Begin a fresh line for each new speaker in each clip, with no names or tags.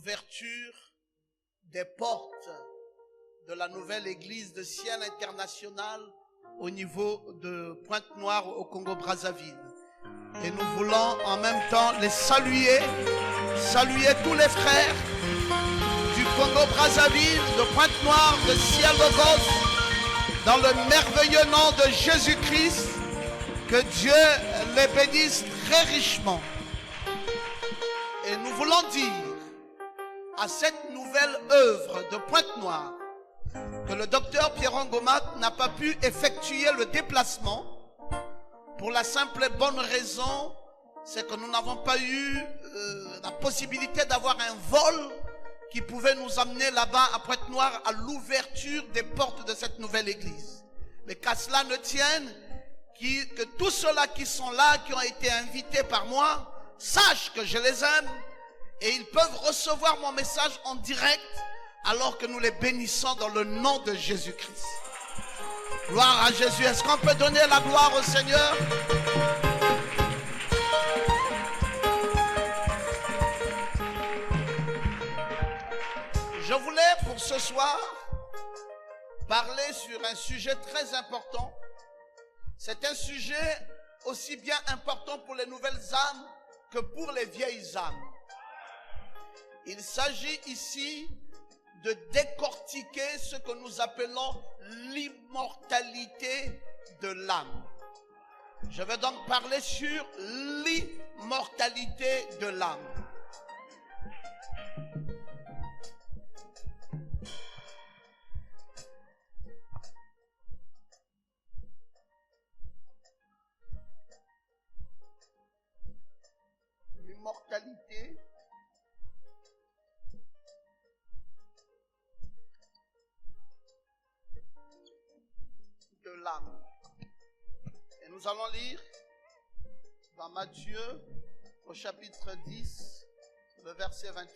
l'ouverture des portes de la nouvelle église de Ciel International au niveau de Pointe-Noire au Congo-Brazzaville. Et nous voulons en même temps les saluer tous les frères du Congo-Brazzaville, de Pointe-Noire, de Ciel-Logos, dans le merveilleux nom de Jésus-Christ. Que Dieu les bénisse très richement. Et nous voulons dire à cette nouvelle œuvre de Pointe-Noire que le docteur Pierron Gomat n'a pas pu effectuer le déplacement pour la simple et bonne raison, c'est que nous n'avons pas eu la possibilité d'avoir un vol qui pouvait nous amener là-bas à Pointe-Noire à l'ouverture des portes de cette nouvelle église. Mais qu'à cela ne tienne, que tous ceux-là qui sont là, qui ont été invités par moi, sachent que je les aime et ils peuvent recevoir mon message en direct alors que nous les bénissons dans le nom de Jésus-Christ. Gloire à Jésus. Est-ce qu'on peut donner la gloire au Seigneur? Je voulais pour ce soir parler sur un sujet très important. C'est un sujet aussi bien important pour les nouvelles âmes que pour les vieilles âmes. Il s'agit ici de décortiquer ce que nous appelons l'immortalité de l'âme. Je vais donc parler sur l'immortalité de l'âme. L'immortalité de l'âme. Et nous allons lire dans Matthieu au chapitre 10, le verset 28.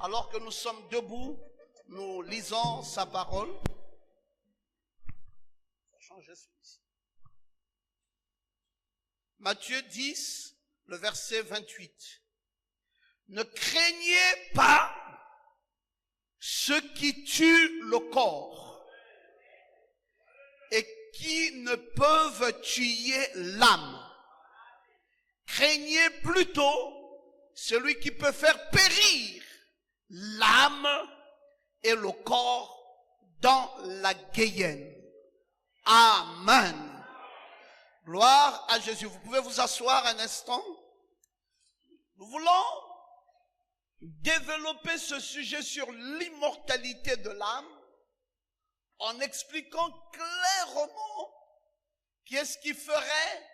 Alors que nous sommes debout, nous lisons sa parole. Je vais changer celui-ci. Matthieu 10, le verset 28. Ne craignez pas ceux qui tuent le corps et qui ne peuvent tuer l'âme. Craignez plutôt celui qui peut faire périr l'âme et le corps dans la guéhenne. Amen. Gloire à Jésus. Vous pouvez vous asseoir un instant. Nous voulons développer ce sujet sur l'immortalité de l'âme en expliquant clairement qu'est-ce qui ferait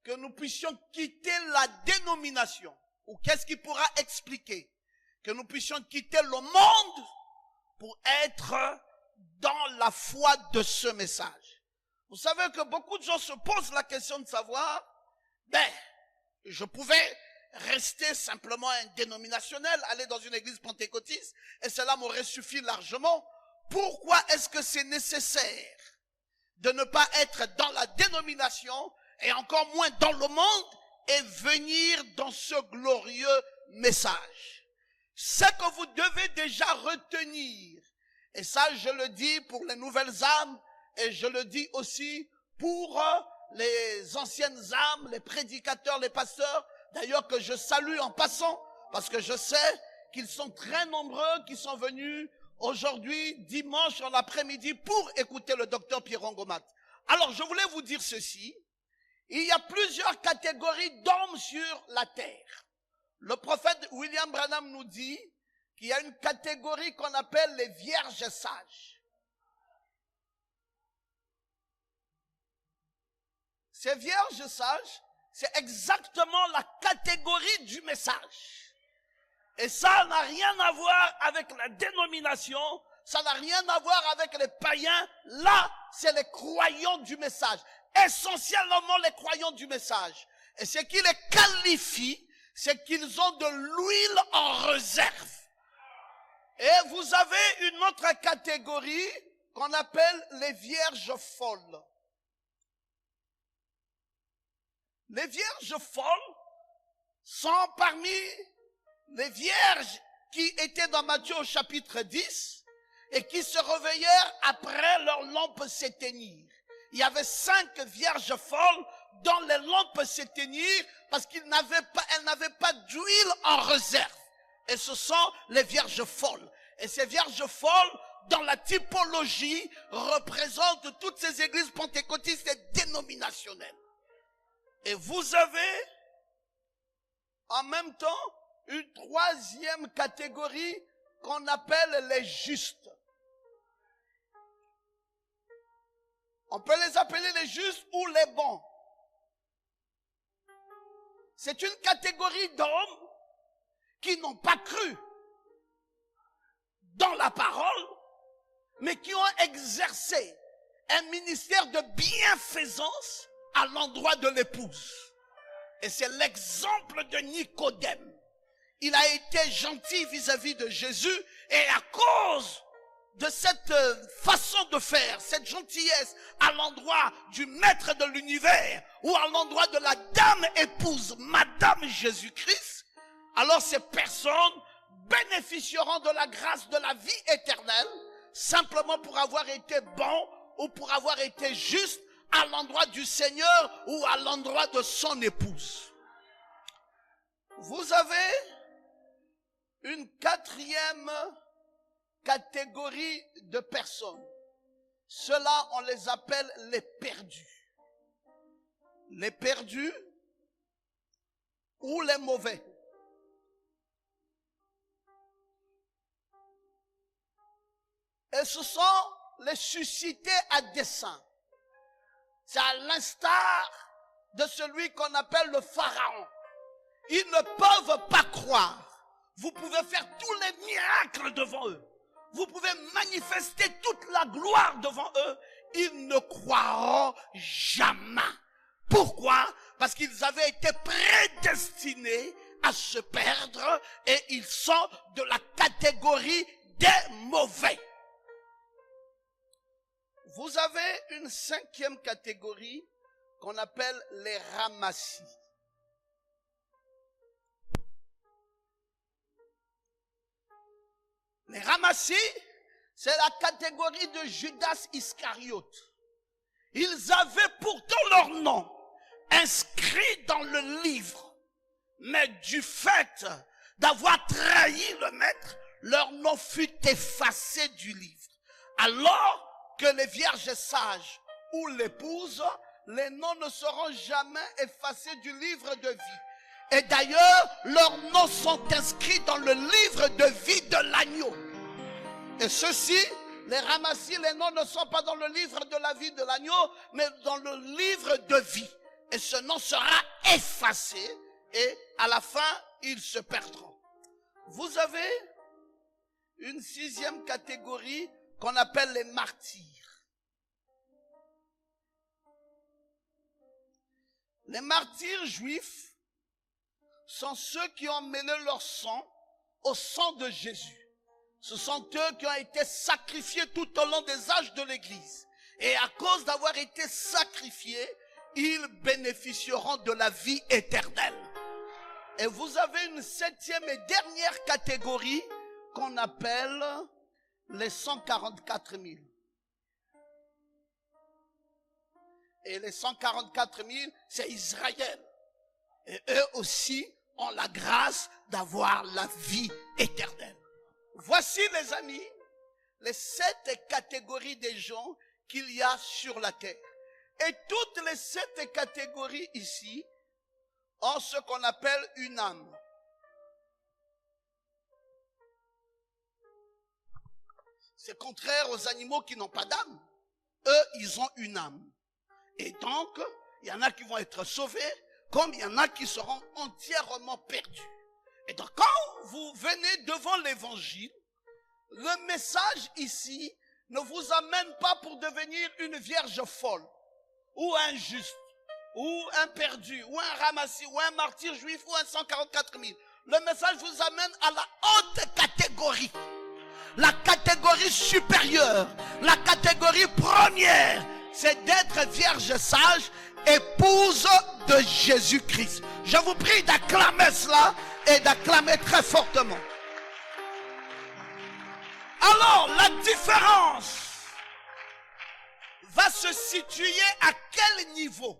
que nous puissions quitter la dénomination, ou qu'est-ce qui pourra expliquer que nous puissions quitter le monde pour être dans la foi de ce message. Vous savez que beaucoup de gens se posent la question de savoir, je pouvais rester simplement un dénominationnel, aller dans une église pentecôtiste, et cela m'aurait suffi largement. Pourquoi est-ce que c'est nécessaire de ne pas être dans la dénomination et encore moins dans le monde et venir dans ce glorieux message? Ce que vous devez déjà retenir, et ça je le dis pour les nouvelles âmes et je le dis aussi pour les anciennes âmes, les prédicateurs, les pasteurs, d'ailleurs que je salue en passant parce que je sais qu'ils sont très nombreux qui sont venus aujourd'hui, dimanche en après-midi, pour écouter le docteur Pierron Gomat. Alors, je voulais vous dire ceci. Il y a plusieurs catégories d'hommes sur la terre. Le prophète William Branham nous dit qu'il y a une catégorie qu'on appelle les vierges sages. Ces vierges sages, c'est exactement la catégorie du message. Et ça n'a rien à voir avec la dénomination, ça n'a rien à voir avec les païens. Là, c'est les croyants du message. Essentiellement les croyants du message. Et ce qui les qualifie, c'est qu'ils ont de l'huile en réserve. Et vous avez une autre catégorie qu'on appelle les vierges folles. Les vierges folles sont parmi les vierges qui étaient dans Matthieu au chapitre 10 et qui se réveillèrent après leurs lampes s'éteignirent. Il y avait 5 vierges folles dont les lampes s'éteignirent parce qu'elles n'avaient pas d'huile en réserve. Et ce sont les vierges folles. Et ces vierges folles, dans la typologie, représentent toutes ces églises pentecôtistes et dénominationnelles. Et vous avez, en même temps, une troisième catégorie qu'on appelle les justes. On peut les appeler les justes ou les bons. C'est une catégorie d'hommes qui n'ont pas cru dans la parole, mais qui ont exercé un ministère de bienfaisance à l'endroit de l'épouse. Et c'est l'exemple de Nicodème. Il a été gentil vis-à-vis de Jésus et à cause de cette façon de faire, cette gentillesse à l'endroit du maître de l'univers ou à l'endroit de la dame épouse, Madame Jésus-Christ, alors ces personnes bénéficieront de la grâce de la vie éternelle simplement pour avoir été bons ou pour avoir été justes à l'endroit du Seigneur ou à l'endroit de son épouse. Vous avez une quatrième catégorie de personnes. Ceux-là, on les appelle les perdus. Les perdus ou les mauvais. Et ce sont les suscités à dessein. C'est à l'instar de celui qu'on appelle le pharaon. Ils ne peuvent pas croire. Vous pouvez faire tous les miracles devant eux. Vous pouvez manifester toute la gloire devant eux. Ils ne croiront jamais. Pourquoi? Parce qu'ils avaient été prédestinés à se perdre et ils sont de la catégorie des mauvais. Vous avez une cinquième catégorie qu'on appelle les ramassis. Les ramassis, c'est la catégorie de Judas Iscariote. Ils avaient pourtant leur nom inscrit dans le livre, mais du fait d'avoir trahi le maître, leur nom fut effacé du livre. Alors que les vierges sages ou l'épouse, les noms ne seront jamais effacés du livre de vie. Et d'ailleurs, leurs noms sont inscrits dans le livre de vie de l'agneau. Et ceux-ci, les ramassis, les noms ne sont pas dans le livre de la vie de l'agneau, mais dans le livre de vie. Et ce nom sera effacé et à la fin, ils se perdront. Vous avez une sixième catégorie qu'on appelle les martyrs. Les martyrs juifs sont ceux qui ont mêlé leur sang au sang de Jésus. Ce sont eux qui ont été sacrifiés tout au long des âges de l'Église. Et à cause d'avoir été sacrifiés, ils bénéficieront de la vie éternelle. Et vous avez une septième et dernière catégorie qu'on appelle les 144 000. Et les 144 000, c'est Israël. Et eux aussi ont la grâce d'avoir la vie éternelle. Voici, les amis, les 7 catégories des gens qu'il y a sur la terre. Et toutes les 7 catégories ici ont ce qu'on appelle une âme. C'est contraire aux animaux qui n'ont pas d'âme. Eux, ils ont une âme. Et donc, il y en a qui vont être sauvés, comme il y en a qui seront entièrement perdus. Et donc, quand vous venez devant l'évangile, le message ici ne vous amène pas pour devenir une vierge folle, ou un juste, ou un perdu, ou un ramassis, ou un martyr juif, ou un 144 000. Le message vous amène à la haute catégorie. La catégorie supérieure, la catégorie première, c'est d'être vierge sage, épouse de Jésus-Christ. Je vous prie d'acclamer cela et d'acclamer très fortement. Alors, la différence va se situer à quel niveau?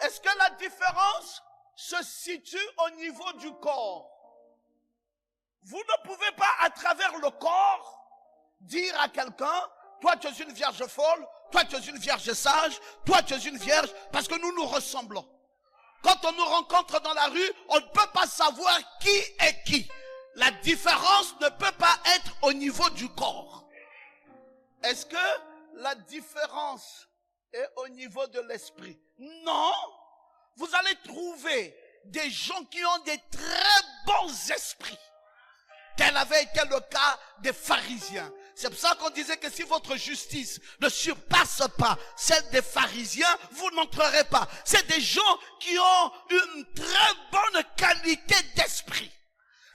Est-ce que la différence se situe au niveau du corps? Vous ne pouvez pas, à travers le corps, dire à quelqu'un, toi tu es une vierge folle, toi tu es une vierge sage, toi tu es une vierge, parce que nous nous ressemblons. Quand on nous rencontre dans la rue, on ne peut pas savoir qui est qui. La différence ne peut pas être au niveau du corps. Est-ce que la différence est au niveau de l'esprit? Non. Vous allez trouver des gens qui ont des très bons esprits. Tel avait été le cas des pharisiens. C'est pour ça qu'on disait que si votre justice ne surpasse pas celle des pharisiens, vous n'entrerez pas. C'est des gens qui ont une très bonne qualité d'esprit.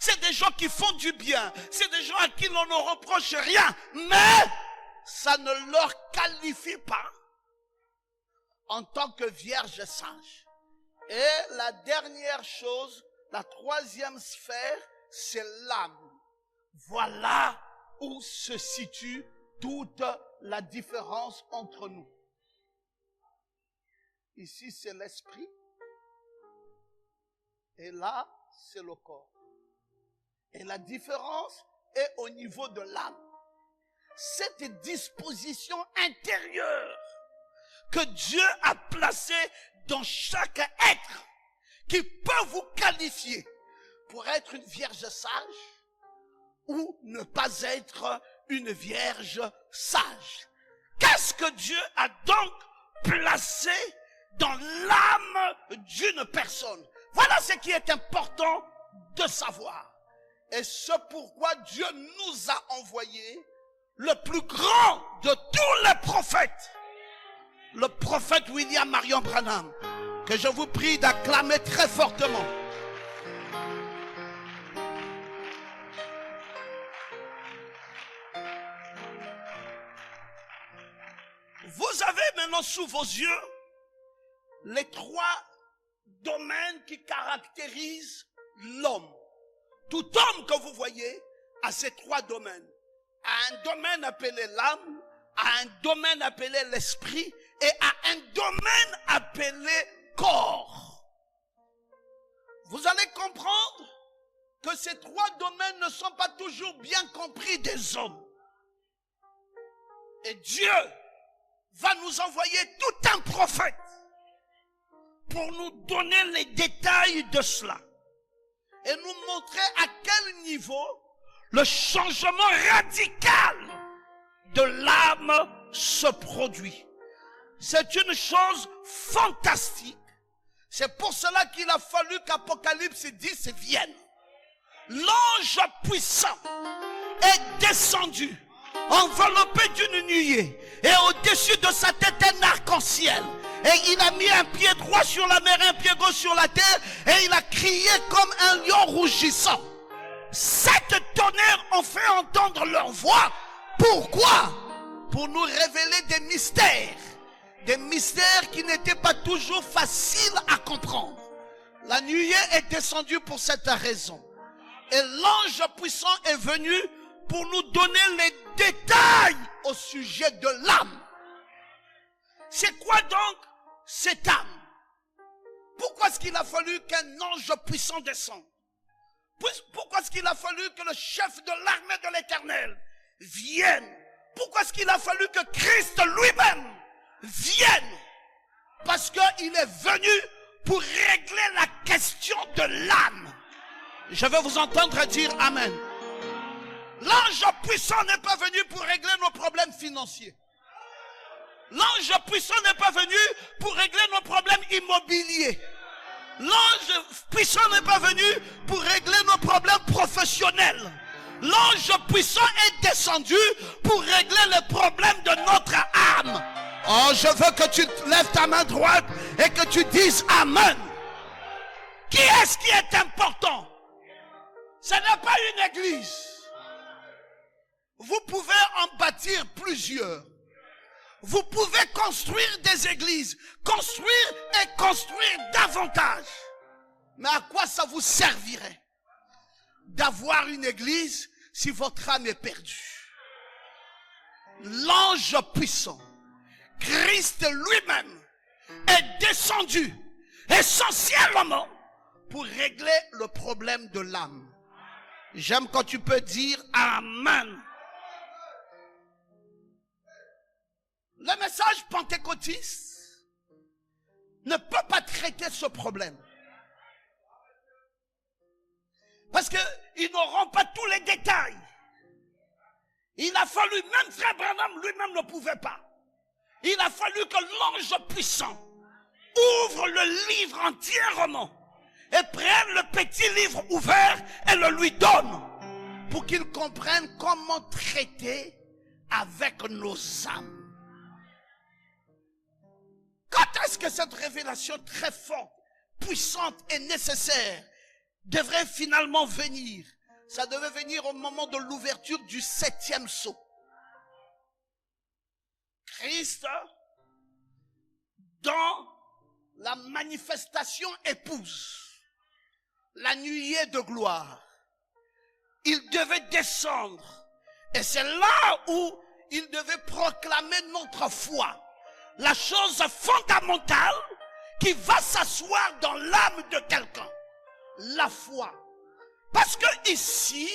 C'est des gens qui font du bien. C'est des gens à qui l'on ne reproche rien. Mais ça ne leur qualifie pas en tant que vierge sage. Et la dernière chose, la troisième sphère, c'est l'âme. Voilà où se situe toute la différence entre nous. Ici, c'est l'esprit. Et là, c'est le corps. Et la différence est au niveau de l'âme. Cette disposition intérieure que Dieu a placée dans chaque être qui peut vous qualifier pour être une vierge sage ou ne pas être une vierge sage. Qu'est-ce que Dieu a donc placé dans l'âme d'une personne? Voilà ce qui est important de savoir. Et c'est pourquoi Dieu nous a envoyé le plus grand de tous les prophètes, le prophète William Marion Branham, que je vous prie d'acclamer très fortement. Vous avez maintenant sous vos yeux les trois domaines qui caractérisent l'homme. Tout homme que vous voyez a ces trois domaines. A un domaine appelé l'âme, a un domaine appelé l'esprit et a un domaine appelé corps. Vous allez comprendre que ces trois domaines ne sont pas toujours bien compris des hommes. Et Dieu va nous envoyer tout un prophète pour nous donner les détails de cela et nous montrer à quel niveau le changement radical de l'âme se produit. C'est une chose fantastique. C'est pour cela qu'il a fallu qu'Apocalypse 10 vienne. L'ange puissant est descendu, enveloppé d'une nuée, et au-dessus de sa tête un arc-en-ciel. Et il a mis un pied droit sur la mer, un pied gauche sur la terre, et il a crié comme un lion rougissant. Sept tonnerres ont fait entendre leur voix. Pourquoi? Pour nous révéler des mystères. Des mystères qui n'étaient pas toujours faciles à comprendre. La nuée est descendue pour cette raison. Et l'ange puissant est venu pour nous donner les détails au sujet de l'âme. C'est quoi donc cette âme? Pourquoi est-ce qu'il a fallu qu'un ange puissant descende? Pourquoi est-ce qu'il a fallu que le chef de l'armée de l'Éternel vienne? Pourquoi est-ce qu'il a fallu que Christ lui-même vienne? Parce qu'il est venu pour régler la question de l'âme. Je vais vous entendre dire Amen. L'ange puissant n'est pas venu pour régler nos problèmes financiers. L'ange puissant n'est pas venu pour régler nos problèmes immobiliers. L'ange puissant n'est pas venu pour régler nos problèmes professionnels. L'ange puissant est descendu pour régler les problèmes de notre âme. Oh, je veux que tu lèves ta main droite et que tu dises Amen. Qui est-ce qui est important? Ce n'est pas une église. Vous pouvez en bâtir plusieurs. Vous pouvez construire des églises, construire et construire davantage. Mais à quoi ça vous servirait? d'avoir une église si votre âme est perdue. L'ange puissant, Christ lui-même, est descendu essentiellement pour régler le problème de l'âme. J'aime quand tu peux dire Amen. Le message pentecôtiste ne peut pas traiter ce problème. Parce qu'ils n'auront pas tous les détails. Il a fallu, même Frère Branham lui-même ne pouvait pas. Il a fallu que l'ange puissant ouvre le livre entièrement et prenne le petit livre ouvert et le lui donne pour qu'il comprenne comment traiter avec nos âmes. Quand est-ce que cette révélation très forte, puissante et nécessaire devrait finalement venir? Ça devait venir au moment de l'ouverture du 7e sceau. Christ, dans la manifestation épouse, la nuée de gloire, il devait descendre. Et c'est là où il devait proclamer notre foi. La chose fondamentale qui va s'asseoir dans l'âme de quelqu'un. La foi. Parce que ici,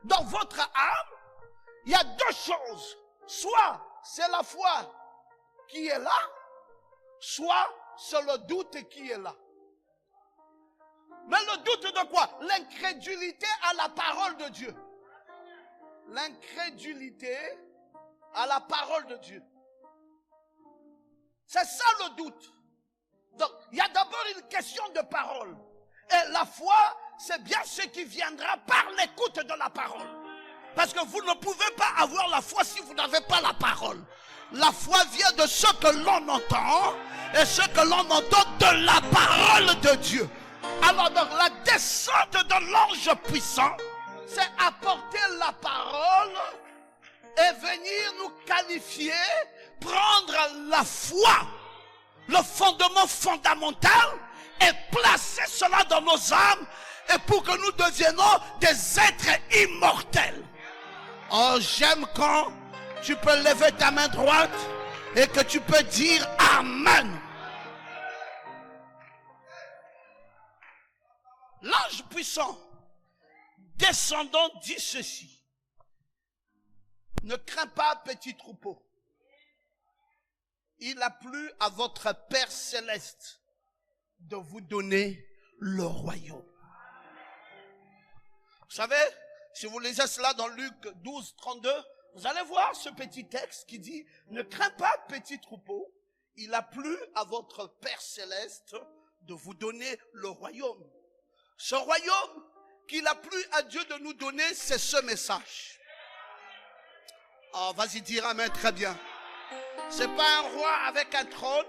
dans votre âme, il y a deux choses. Soit c'est la foi qui est là, soit c'est le doute qui est là. Mais le doute de quoi? L'incrédulité à la parole de Dieu. L'incrédulité à la parole de Dieu. C'est ça le doute. Donc, il y a d'abord une question de parole. Et la foi, c'est bien ce qui viendra par l'écoute de la parole. Parce que vous ne pouvez pas avoir la foi si vous n'avez pas la parole. La foi vient de ce que l'on entend et ce que l'on entend de la parole de Dieu. Alors donc la descente de l'ange puissant, c'est apporter la parole et venir nous qualifier, prendre la foi, le fondement fondamental, et placer cela dans nos âmes, et pour que nous deviennons des êtres immortels. Oh, j'aime quand tu peux lever ta main droite et que tu peux dire Amen. L'ange puissant descendant dit ceci: ne crains pas, petit troupeau. Il a plu à votre Père céleste de vous donner le royaume. Vous savez, si vous lisez cela dans Luc 12, 32, vous allez voir ce petit texte qui dit: ne crains pas, petit troupeau, il a plu à votre Père céleste de vous donner le royaume. Ce royaume qu'il a plu à Dieu de nous donner, c'est ce message. Oh, vas-y dire Amen, très bien. C'est pas un roi avec un trône,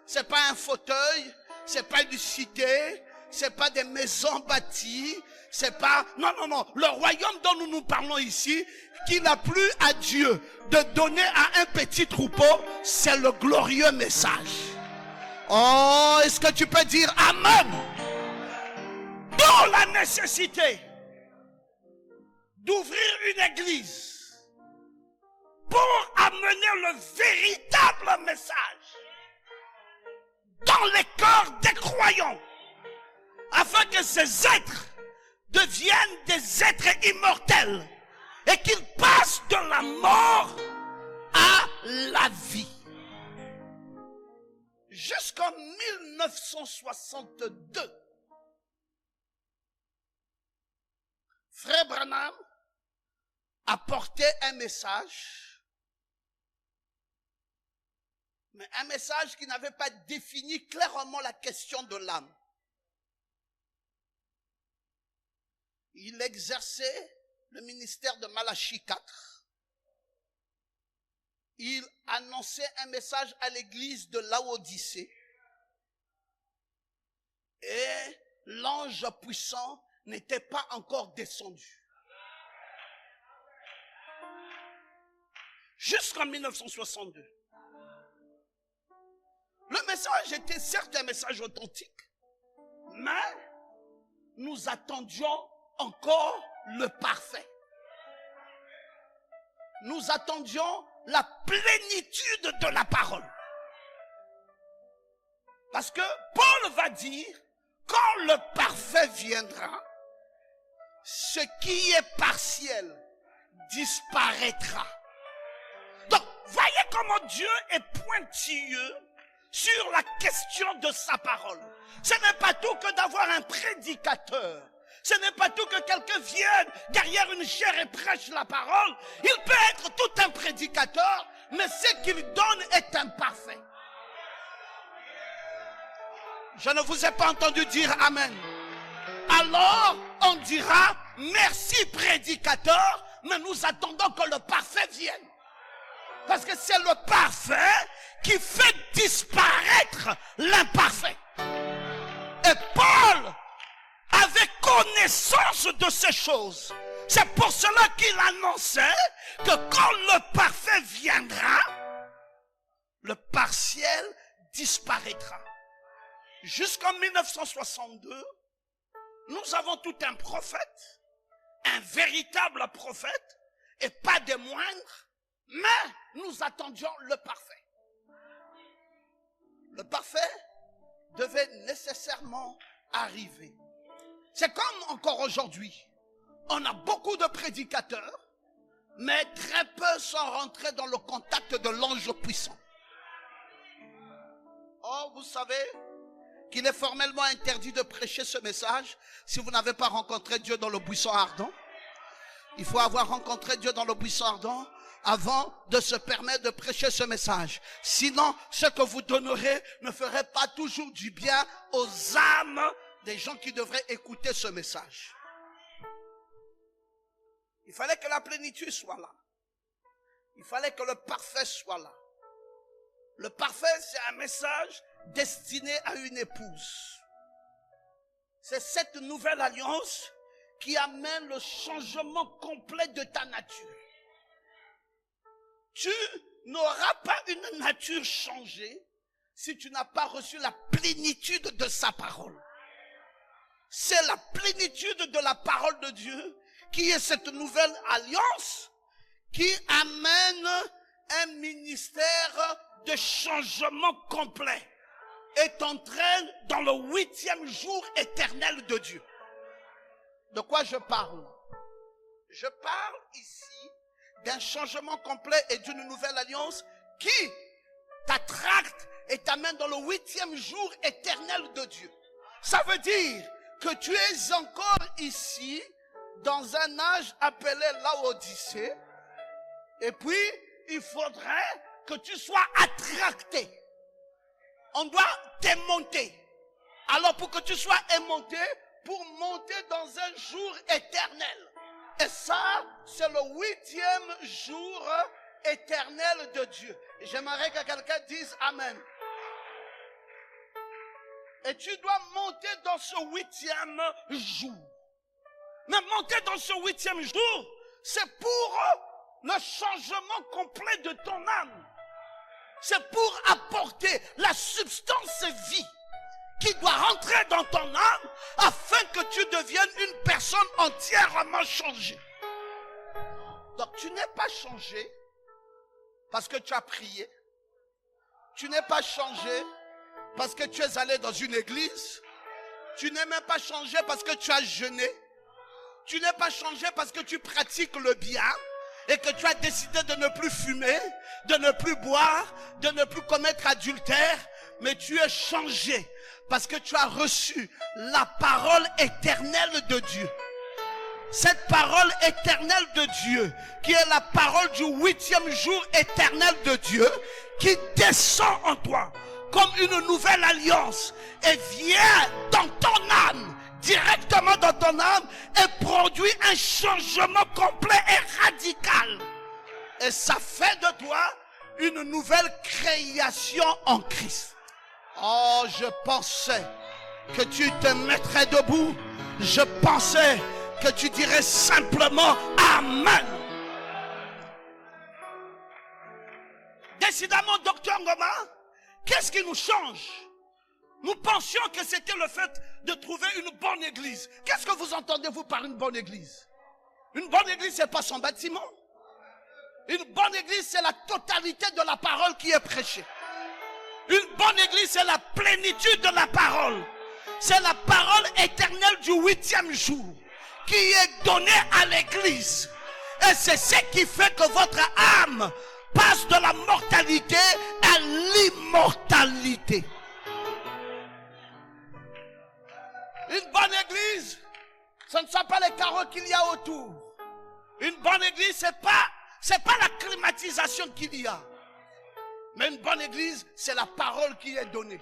c'est pas un fauteuil, c'est pas une cité, c'est pas des maisons bâties, c'est pas... Non, non, non. Le royaume dont nous nous parlons ici, qu'il a plu à Dieu de donner à un petit troupeau, c'est le glorieux message. Oh, est-ce que tu peux dire Amen? Dans la nécessité d'ouvrir une église pour amener le véritable message dans les cœurs des croyants, afin que ces êtres deviennent des êtres immortels et qu'ils passent de la mort à la vie. Jusqu'en 1962, Frère Branham apportait un message, mais un message qui n'avait pas défini clairement la question de l'âme. Il exerçait le ministère de Malachie 4. Il annonçait un message à l'église de Laodicée. Et l'ange puissant n'était pas encore descendu. Jusqu'en 1962. Le message était certes un message authentique, mais nous attendions encore le parfait. Nous attendions la plénitude de la parole. Parce que Paul va dire, quand le parfait viendra, ce qui est partiel disparaîtra. Donc, voyez comment Dieu est pointilleux sur la question de sa parole. Ce n'est pas tout que d'avoir un prédicateur. Ce n'est pas tout que quelqu'un vienne derrière une chaire et prêche la parole. Il peut être tout un prédicateur, mais ce qu'il donne est imparfait. Je ne vous ai pas entendu dire Amen. Alors, on dira, merci prédicateur, mais nous attendons que le parfait vienne. Parce que c'est le parfait qui fait disparaître l'imparfait. Et Paul avait connaissance de ces choses. C'est pour cela qu'il annonçait que quand le parfait viendra, le partiel disparaîtra. Jusqu'en 1962, nous avons tout un prophète, un véritable prophète, et pas des moindres, mais nous attendions le parfait. Le parfait devait nécessairement arriver. C'est comme encore aujourd'hui, on a beaucoup de prédicateurs, mais très peu sont rentrés dans le contact de l'ange puissant. Oh, vous savez qu'il est formellement interdit de prêcher ce message si vous n'avez pas rencontré Dieu dans le buisson ardent. Il faut avoir rencontré Dieu dans le buisson ardent avant de se permettre de prêcher ce message. Sinon, ce que vous donnerez ne ferait pas toujours du bien aux âmes des gens qui devraient écouter ce message. Il fallait que la plénitude soit là. Il fallait que le parfait soit là. Le parfait, c'est un message destiné à une épouse. C'est cette nouvelle alliance qui amène le changement complet de ta nature. Tu n'auras pas une nature changée si tu n'as pas reçu la plénitude de sa parole. C'est la plénitude de la parole de Dieu qui est cette nouvelle alliance qui amène un ministère de changement complet. Est entré dans le 8e jour éternel de Dieu. De quoi je parle? Je parle ici d'un changement complet et d'une nouvelle alliance qui t'attracte et t'amène dans le 8e jour éternel de Dieu. Ça veut dire que tu es encore ici dans un âge appelé Laodicée, et puis il faudrait que tu sois attracté. On doit t'aimonter. Alors pour que tu sois aimonté, pour monter dans un jour éternel. Et ça, c'est le 8e jour éternel de Dieu. J'aimerais que quelqu'un dise Amen. Et tu dois monter dans ce 8e jour. Mais monter dans ce 8e jour, c'est pour le changement complet de ton âme. C'est pour apporter la substance vie qui doit rentrer dans ton âme afin que tu deviennes une personne entièrement changée. Donc tu n'es pas changé parce que tu as prié. Tu n'es pas changé parce que tu es allé dans une église. Tu n'es même pas changé parce que tu as jeûné. Tu n'es pas changé parce que tu pratiques le bien et que tu as décidé de ne plus fumer, de ne plus boire, de ne plus commettre adultère, mais tu es changé parce que tu as reçu la parole éternelle de Dieu. Cette parole éternelle de Dieu, qui est la parole du 8e jour éternel de Dieu, qui descend en toi comme une nouvelle alliance et vient dans ton âme, directement dans ton âme, et produit un changement complet et radical. Et ça fait de toi une nouvelle création en Christ. Oh, je pensais que tu te mettrais debout. Je pensais que tu dirais simplement Amen. Décidément, docteur Ngoma, qu'est-ce qui nous change? Nous pensions que c'était le fait de trouver une bonne église. Qu'est-ce que vous entendez, vous, par une bonne église? Une bonne église, c'est pas son bâtiment. Une bonne église, c'est la totalité de la parole qui est prêchée. Une bonne église, c'est la plénitude de la parole. C'est la parole éternelle du 8e jour qui est donnée à l'église. Et c'est ce qui fait que votre âme passe de la mortalité à l'immortalité. Une bonne église, ce ne sont pas les carreaux qu'il y a autour. Une bonne église, c'est pas la climatisation qu'il y a. Mais une bonne église, c'est la parole qui est donnée.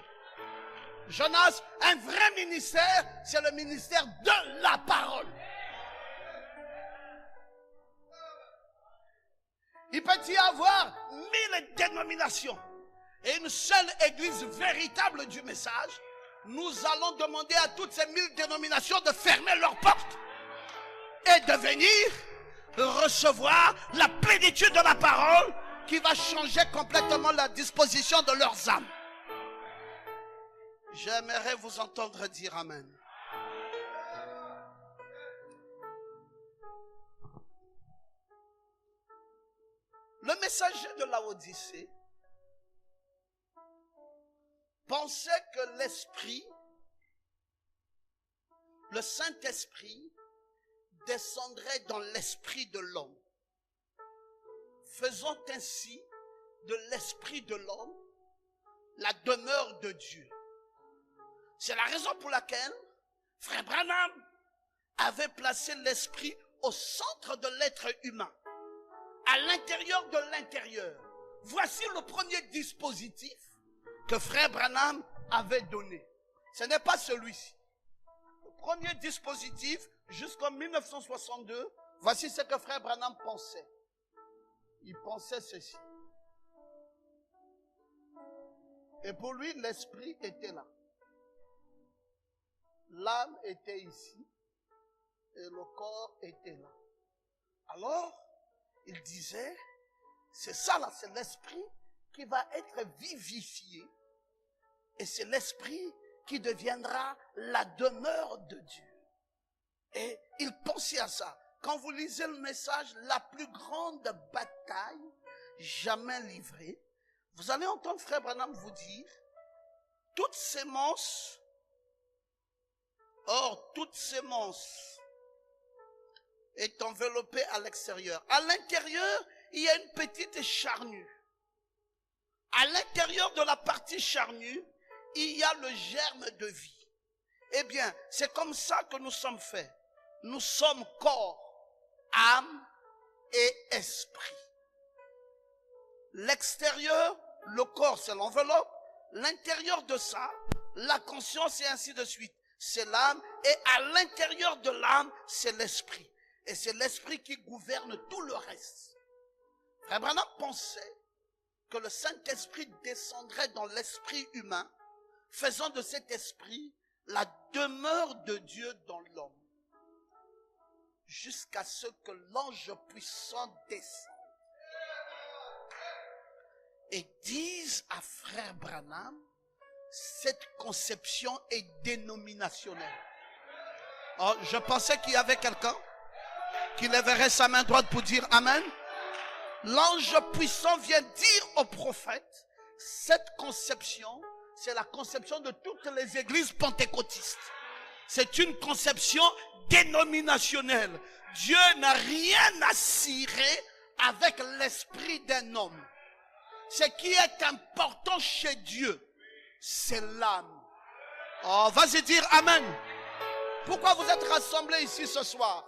Jonas, un vrai ministère, c'est le ministère de la parole. Il peut y avoir 1000 dénominations et une seule église véritable du message. Nous allons demander à toutes ces 1000 dénominations de fermer leurs portes et de venir recevoir la plénitude de la parole qui va changer complètement la disposition de leurs âmes. J'aimerais vous entendre dire Amen. Le messager de Laodicée pensait que l'Esprit, le Saint-Esprit, descendrait dans l'esprit de l'homme, faisant ainsi de l'esprit de l'homme la demeure de Dieu. C'est la raison pour laquelle Frère Branham avait placé l'esprit au centre de l'être humain, à l'intérieur de l'intérieur. Voici le premier dispositif que Frère Branham avait donné. Ce n'est pas celui-ci. Le premier dispositif, jusqu'en 1962, voici ce que Frère Branham pensait. Il pensait ceci. Et pour lui, l'esprit était là. L'âme était ici et le corps était là. Alors, il disait, c'est ça là, c'est l'esprit qui va être vivifié et c'est l'esprit qui deviendra la demeure de Dieu. Et il pensait à ça. Quand vous lisez le message, la plus grande bataille jamais livrée, vous allez entendre Frère Branham vous dire, toute sémence, toute sémence est enveloppée à l'extérieur. À l'intérieur, il y a une petite charnue. À l'intérieur de la partie charnue, il y a le germe de vie. Eh bien, c'est comme ça que nous sommes faits. Nous sommes corps, âme et esprit. L'extérieur, le corps, c'est l'enveloppe. L'intérieur de ça, la conscience et ainsi de suite, c'est l'âme. Et à l'intérieur de l'âme, c'est l'esprit. Et c'est l'esprit qui gouverne tout le reste. Frère Branham pensait que le Saint-Esprit descendrait dans l'esprit humain, faisant de cet esprit la demeure de Dieu dans l'homme. Jusqu'à ce que l'ange puissant descende et dise à Frère Branham, cette conception est dénominationnelle. Oh, je pensais qu'il y avait quelqu'un qui lèverait sa main droite pour dire Amen. L'ange puissant vient dire au prophète, cette conception, c'est la conception de toutes les églises pentecôtistes. C'est une conception dénominationnelle. Dieu n'a rien à cirer avec l'esprit d'un homme. Ce qui est important chez Dieu, c'est l'âme. Oh, vas-y dire Amen. Pourquoi vous êtes rassemblés ici ce soir?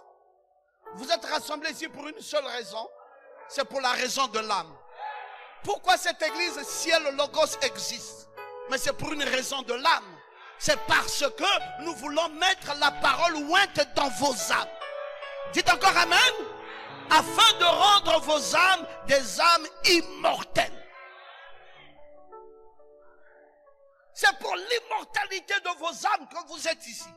Vous êtes rassemblés ici pour une seule raison. C'est pour la raison de l'âme. Pourquoi cette église, si le Logos existe? Mais c'est pour une raison de l'âme. C'est parce que nous voulons mettre la parole ointe dans vos âmes. Dites encore Amen. Afin de rendre vos âmes des âmes immortelles. C'est pour l'immortalité de vos âmes que vous êtes ici.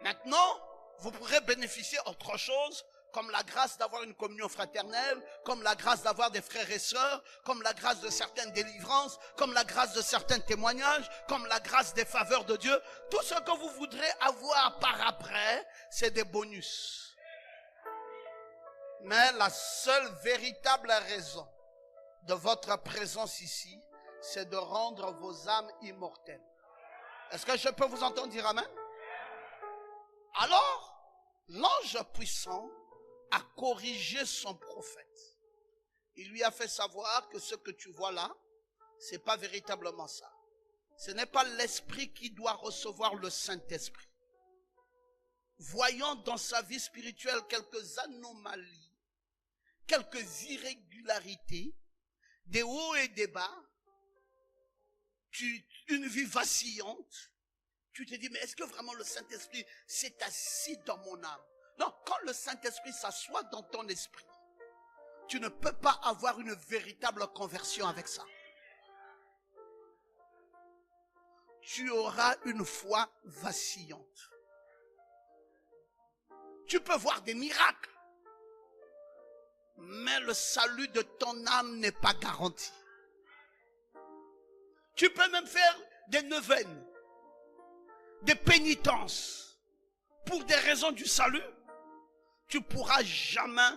Maintenant, vous pourrez bénéficier autre chose comme la grâce d'avoir une communion fraternelle, comme la grâce d'avoir des frères et sœurs, comme la grâce de certaines délivrances, comme la grâce de certains témoignages, comme la grâce des faveurs de Dieu. Tout ce que vous voudrez avoir par après, c'est des bonus. Mais la seule véritable raison de votre présence ici, c'est de rendre vos âmes immortelles. Est-ce que je peux vous entendre dire amen? Alors, l'ange puissant a corrigé son prophète. Il lui a fait savoir que ce que tu vois là, c'est pas véritablement ça. Ce n'est pas l'esprit qui doit recevoir le Saint-Esprit. Voyant dans sa vie spirituelle quelques anomalies, quelques irrégularités, des hauts et des bas, une vie vacillante, tu te dis, mais est-ce que vraiment le Saint-Esprit s'est assis dans mon âme? Non, quand le Saint-Esprit s'assoit dans ton esprit, tu ne peux pas avoir une véritable conversion avec ça. Tu auras une foi vacillante. Tu peux voir des miracles, mais le salut de ton âme n'est pas garanti. Tu peux même faire des neuvaines, des pénitences pour des raisons du salut. Tu pourras jamais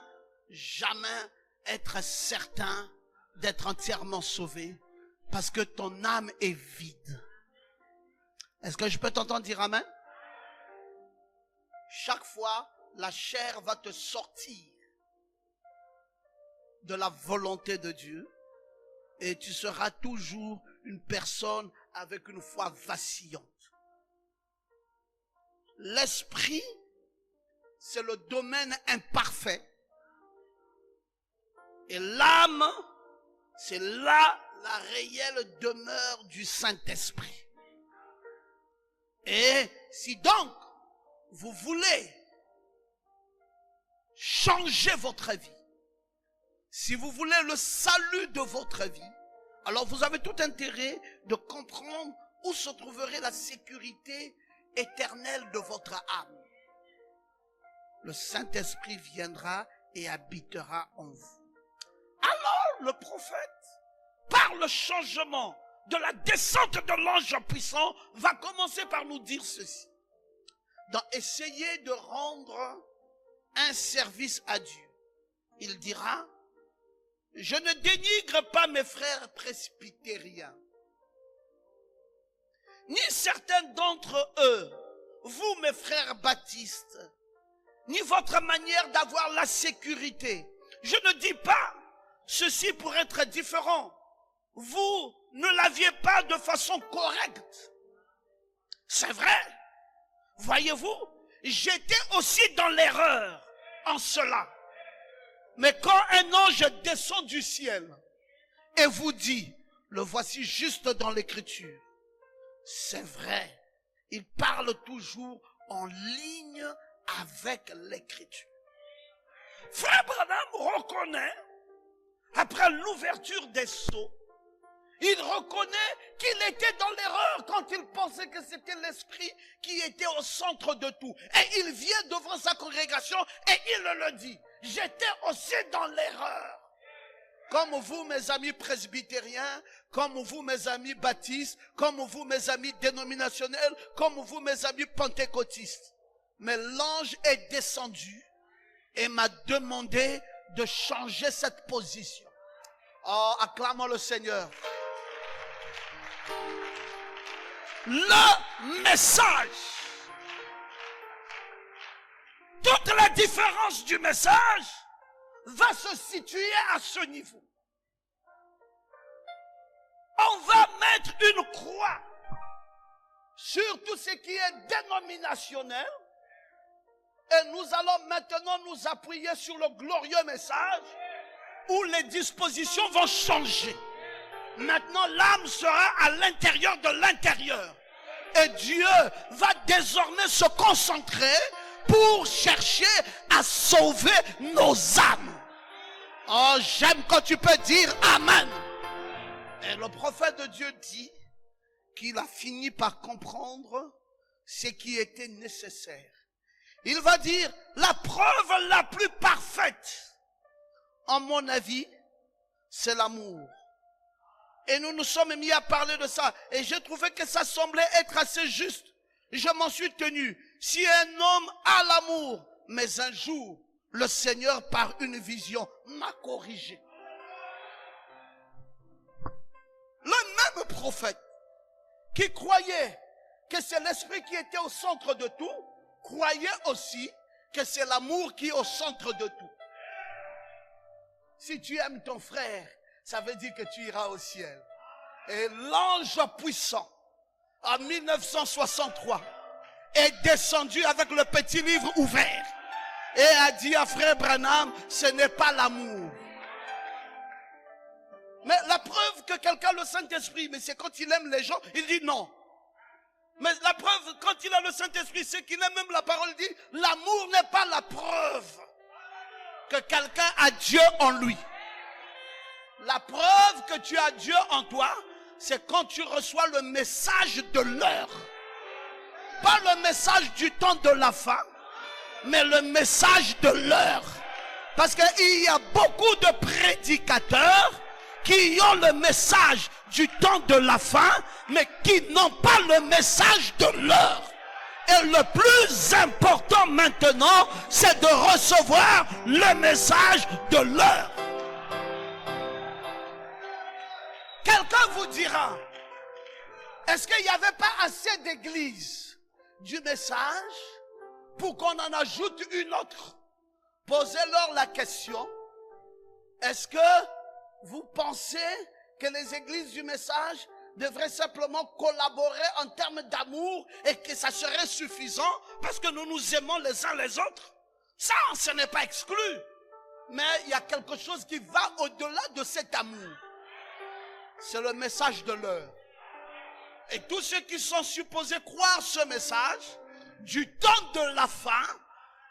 être certain d'être entièrement sauvé parce que ton âme est vide. Est-ce que je peux t'entendre dire amen? Chaque fois, la chair va te sortir de la volonté de Dieu et tu seras toujours une personne avec une foi vacillante. L'esprit, c'est le domaine imparfait. Et l'âme, c'est là la réelle demeure du Saint-Esprit. Et si donc, vous voulez changer votre vie, si vous voulez le salut de votre vie, alors vous avez tout intérêt de comprendre où se trouverait la sécurité éternelle de votre âme. Le Saint-Esprit viendra et habitera en vous. Alors le prophète, par le changement de la descente de l'ange puissant, va commencer par nous dire ceci. Dans essayer de rendre un service à Dieu, il dira, je ne dénigre pas mes frères presbytériens, ni certains d'entre eux, vous mes frères baptistes, ni votre manière d'avoir la sécurité. Je ne dis pas ceci pour être différent. Vous ne l'aviez pas de façon correcte. C'est vrai. Voyez-vous, j'étais aussi dans l'erreur en cela. Mais quand un ange descend du ciel et vous dit, le voici juste dans l'écriture, c'est vrai, il parle toujours en ligne avec l'écriture. Frère Branham reconnaît, après l'ouverture des sceaux, il reconnaît qu'il était dans l'erreur quand il pensait que c'était l'esprit qui était au centre de tout. Et il vient devant sa congrégation et il le dit. J'étais aussi dans l'erreur. Comme vous, mes amis presbytériens, comme vous, mes amis baptistes, comme vous, mes amis dénominationnels, comme vous, mes amis pentecôtistes. Mais l'ange est descendu et m'a demandé de changer cette position. Oh, acclamons le Seigneur. Le message, toute la différence du message va se situer à ce niveau. On va mettre une croix sur tout ce qui est dénominationnel et nous allons maintenant nous appuyer sur le glorieux message où les dispositions vont changer. Maintenant, l'âme sera à l'intérieur de l'intérieur. Et Dieu va désormais se concentrer pour chercher à sauver nos âmes. Oh, j'aime quand tu peux dire Amen. Et le prophète de Dieu dit qu'il a fini par comprendre ce qui était nécessaire. Il va dire, la preuve la plus parfaite, en mon avis, c'est l'amour. Et nous nous sommes mis à parler de ça. Et j'ai trouvé que ça semblait être assez juste. Je m'en suis tenu. Si un homme a l'amour, mais un jour, le Seigneur, par une vision, m'a corrigé. Le même prophète qui croyait que c'est l'esprit qui était au centre de tout, croyait aussi que c'est l'amour qui est au centre de tout. Si tu aimes ton frère, ça veut dire que tu iras au ciel. Et l'ange puissant, en 1963, est descendu avec le petit livre ouvert et a dit à frère Branham, ce n'est pas l'amour. Mais la preuve que quelqu'un a le Saint-Esprit, mais c'est quand il aime les gens, il dit non. Mais la preuve, quand il a le Saint-Esprit, c'est qu'il aime même la parole, il dit, l'amour n'est pas la preuve que quelqu'un a Dieu en lui. La preuve que tu as Dieu en toi, c'est quand tu reçois le message de l'heure. Pas le message du temps de la fin, mais le message de l'heure. Parce qu'il y a beaucoup de prédicateurs qui ont le message du temps de la fin, mais qui n'ont pas le message de l'heure. Et le plus important maintenant, c'est de recevoir le message de l'heure. Quelqu'un vous dira, est-ce qu'il n'y avait pas assez d'églises du message pour qu'on en ajoute une autre? Posez-leur la question, est-ce que vous pensez que les églises du message devraient simplement collaborer en termes d'amour et que ça serait suffisant parce que nous nous aimons les uns les autres? Ça, ce n'est pas exclu. Mais il y a quelque chose qui va au-delà de cet amour. C'est le message de l'heure. Et tous ceux qui sont supposés croire ce message du temps de la fin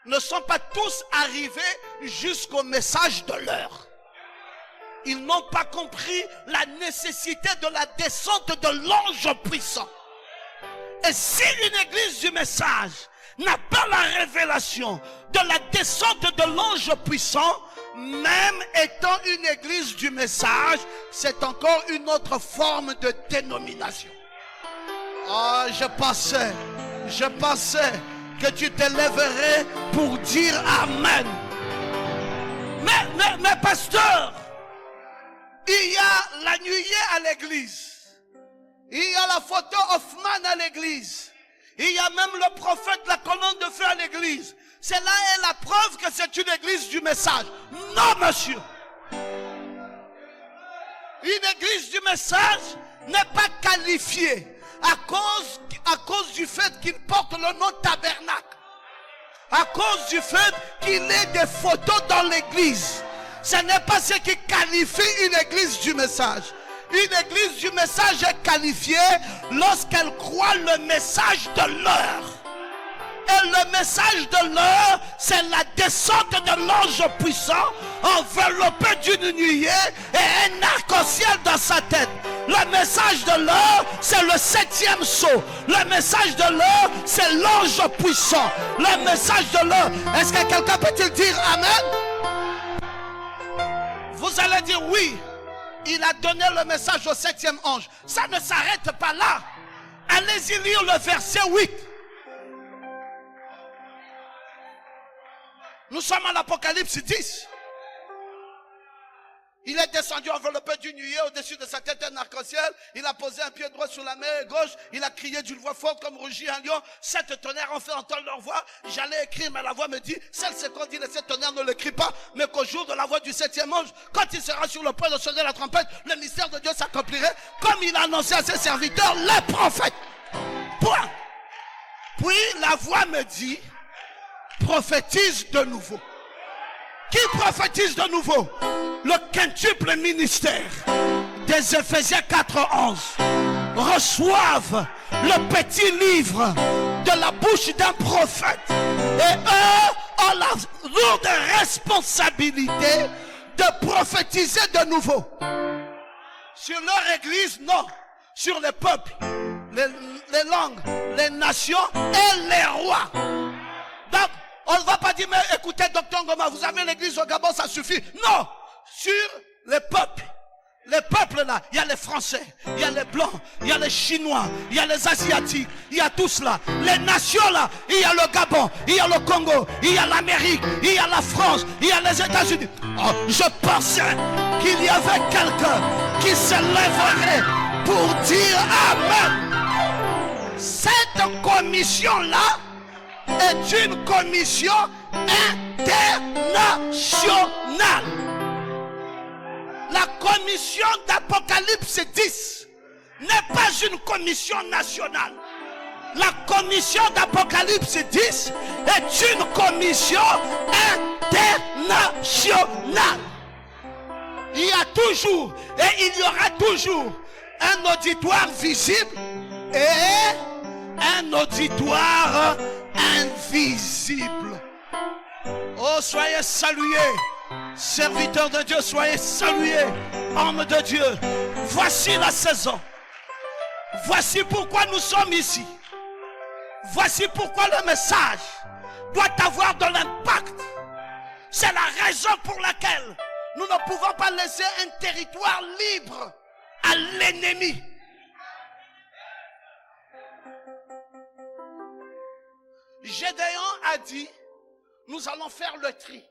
ne sont pas tous arrivés jusqu'au message de l'heure. Ils n'ont pas compris la nécessité de la descente de l'ange puissant. Et si une église du message n'a pas la révélation de la descente de l'ange puissant, même étant une église du message, c'est encore une autre forme de dénomination. Ah, je pensais que tu te lèverais pour dire Amen. Mais pasteur, il y a la nuée à l'église. Il y a la photo Hoffman à l'église. Il y a même le prophète, la colonne de feu à l'église. Cela est la preuve que c'est une église du message. Non, monsieur. Une église du message n'est pas qualifiée à cause du fait qu'il porte le nom tabernacle. À cause du fait qu'il ait des photos dans l'église. Ce n'est pas ce qui qualifie une église du message. Une église du message est qualifiée lorsqu'elle croit le message de l'heure. Et le message de l'heure, c'est la descente de l'ange puissant, enveloppé d'une nuée et un arc-en-ciel dans sa tête. Le message de l'heure, c'est le 7e sceau. Le message de l'heure, c'est l'ange puissant. Le message de l'heure, est-ce que quelqu'un peut-il dire Amen? Vous allez dire oui. Il a donné le message au 7e ange. Ça ne s'arrête pas là. Allez-y lire le verset 8. Nous sommes à l'Apocalypse 10. Il est descendu enveloppé d'une nuée, au-dessus de sa tête un arc-en-ciel. Il a posé un pied droit sur la main gauche. Il a crié d'une voix forte comme rugit un lion. 7 tonnerres ont fait entendre leur voix. J'allais écrire, mais la voix me dit, celle c'est quand dit les 7 tonnerres ne l'écrit pas, mais qu'au jour de la voix du 7e ange, quand il sera sur le point de sonner la trompette, le mystère de Dieu s'accomplirait, comme il a annoncé à ses serviteurs, les prophètes. Point. Puis la voix me dit, prophétise de nouveau. Qui prophétise de nouveau? Le quintuple ministère des Éphésiens 4:11 reçoivent le petit livre de la bouche d'un prophète et eux ont la lourde responsabilité de prophétiser de nouveau. Sur leur église, non. Sur les peuples, les langues, les nations et les rois. Donc, On ne va pas dire, mais écoutez, docteur Ngoma, vous avez l'église au Gabon, ça suffit. Non, sur les peuples. Les peuples là, il y a les Français, il y a les Blancs, il y a les Chinois, il y a les Asiatiques, il y a tout cela. Les nations là, il y a le Gabon, il y a le Congo, il y a l'Amérique, il y a la France, il y a les États-Unis. Oh, je pensais qu'il y avait quelqu'un qui se lèverait pour dire Amen. Cette commission-là est une commission internationale. La commission d'Apocalypse 10 n'est pas une commission nationale. La commission d'Apocalypse 10 est une commission internationale. Il y a toujours et il y aura toujours un auditoire visible et un auditoire invisible. Oh, soyez salués. Serviteurs de Dieu, soyez salués. Hommes de Dieu, voici la saison. Voici pourquoi nous sommes ici. Voici pourquoi le message doit avoir de l'impact. C'est la raison pour laquelle nous ne pouvons pas laisser un territoire libre à l'ennemi. Gédéon a dit, nous allons faire le tri.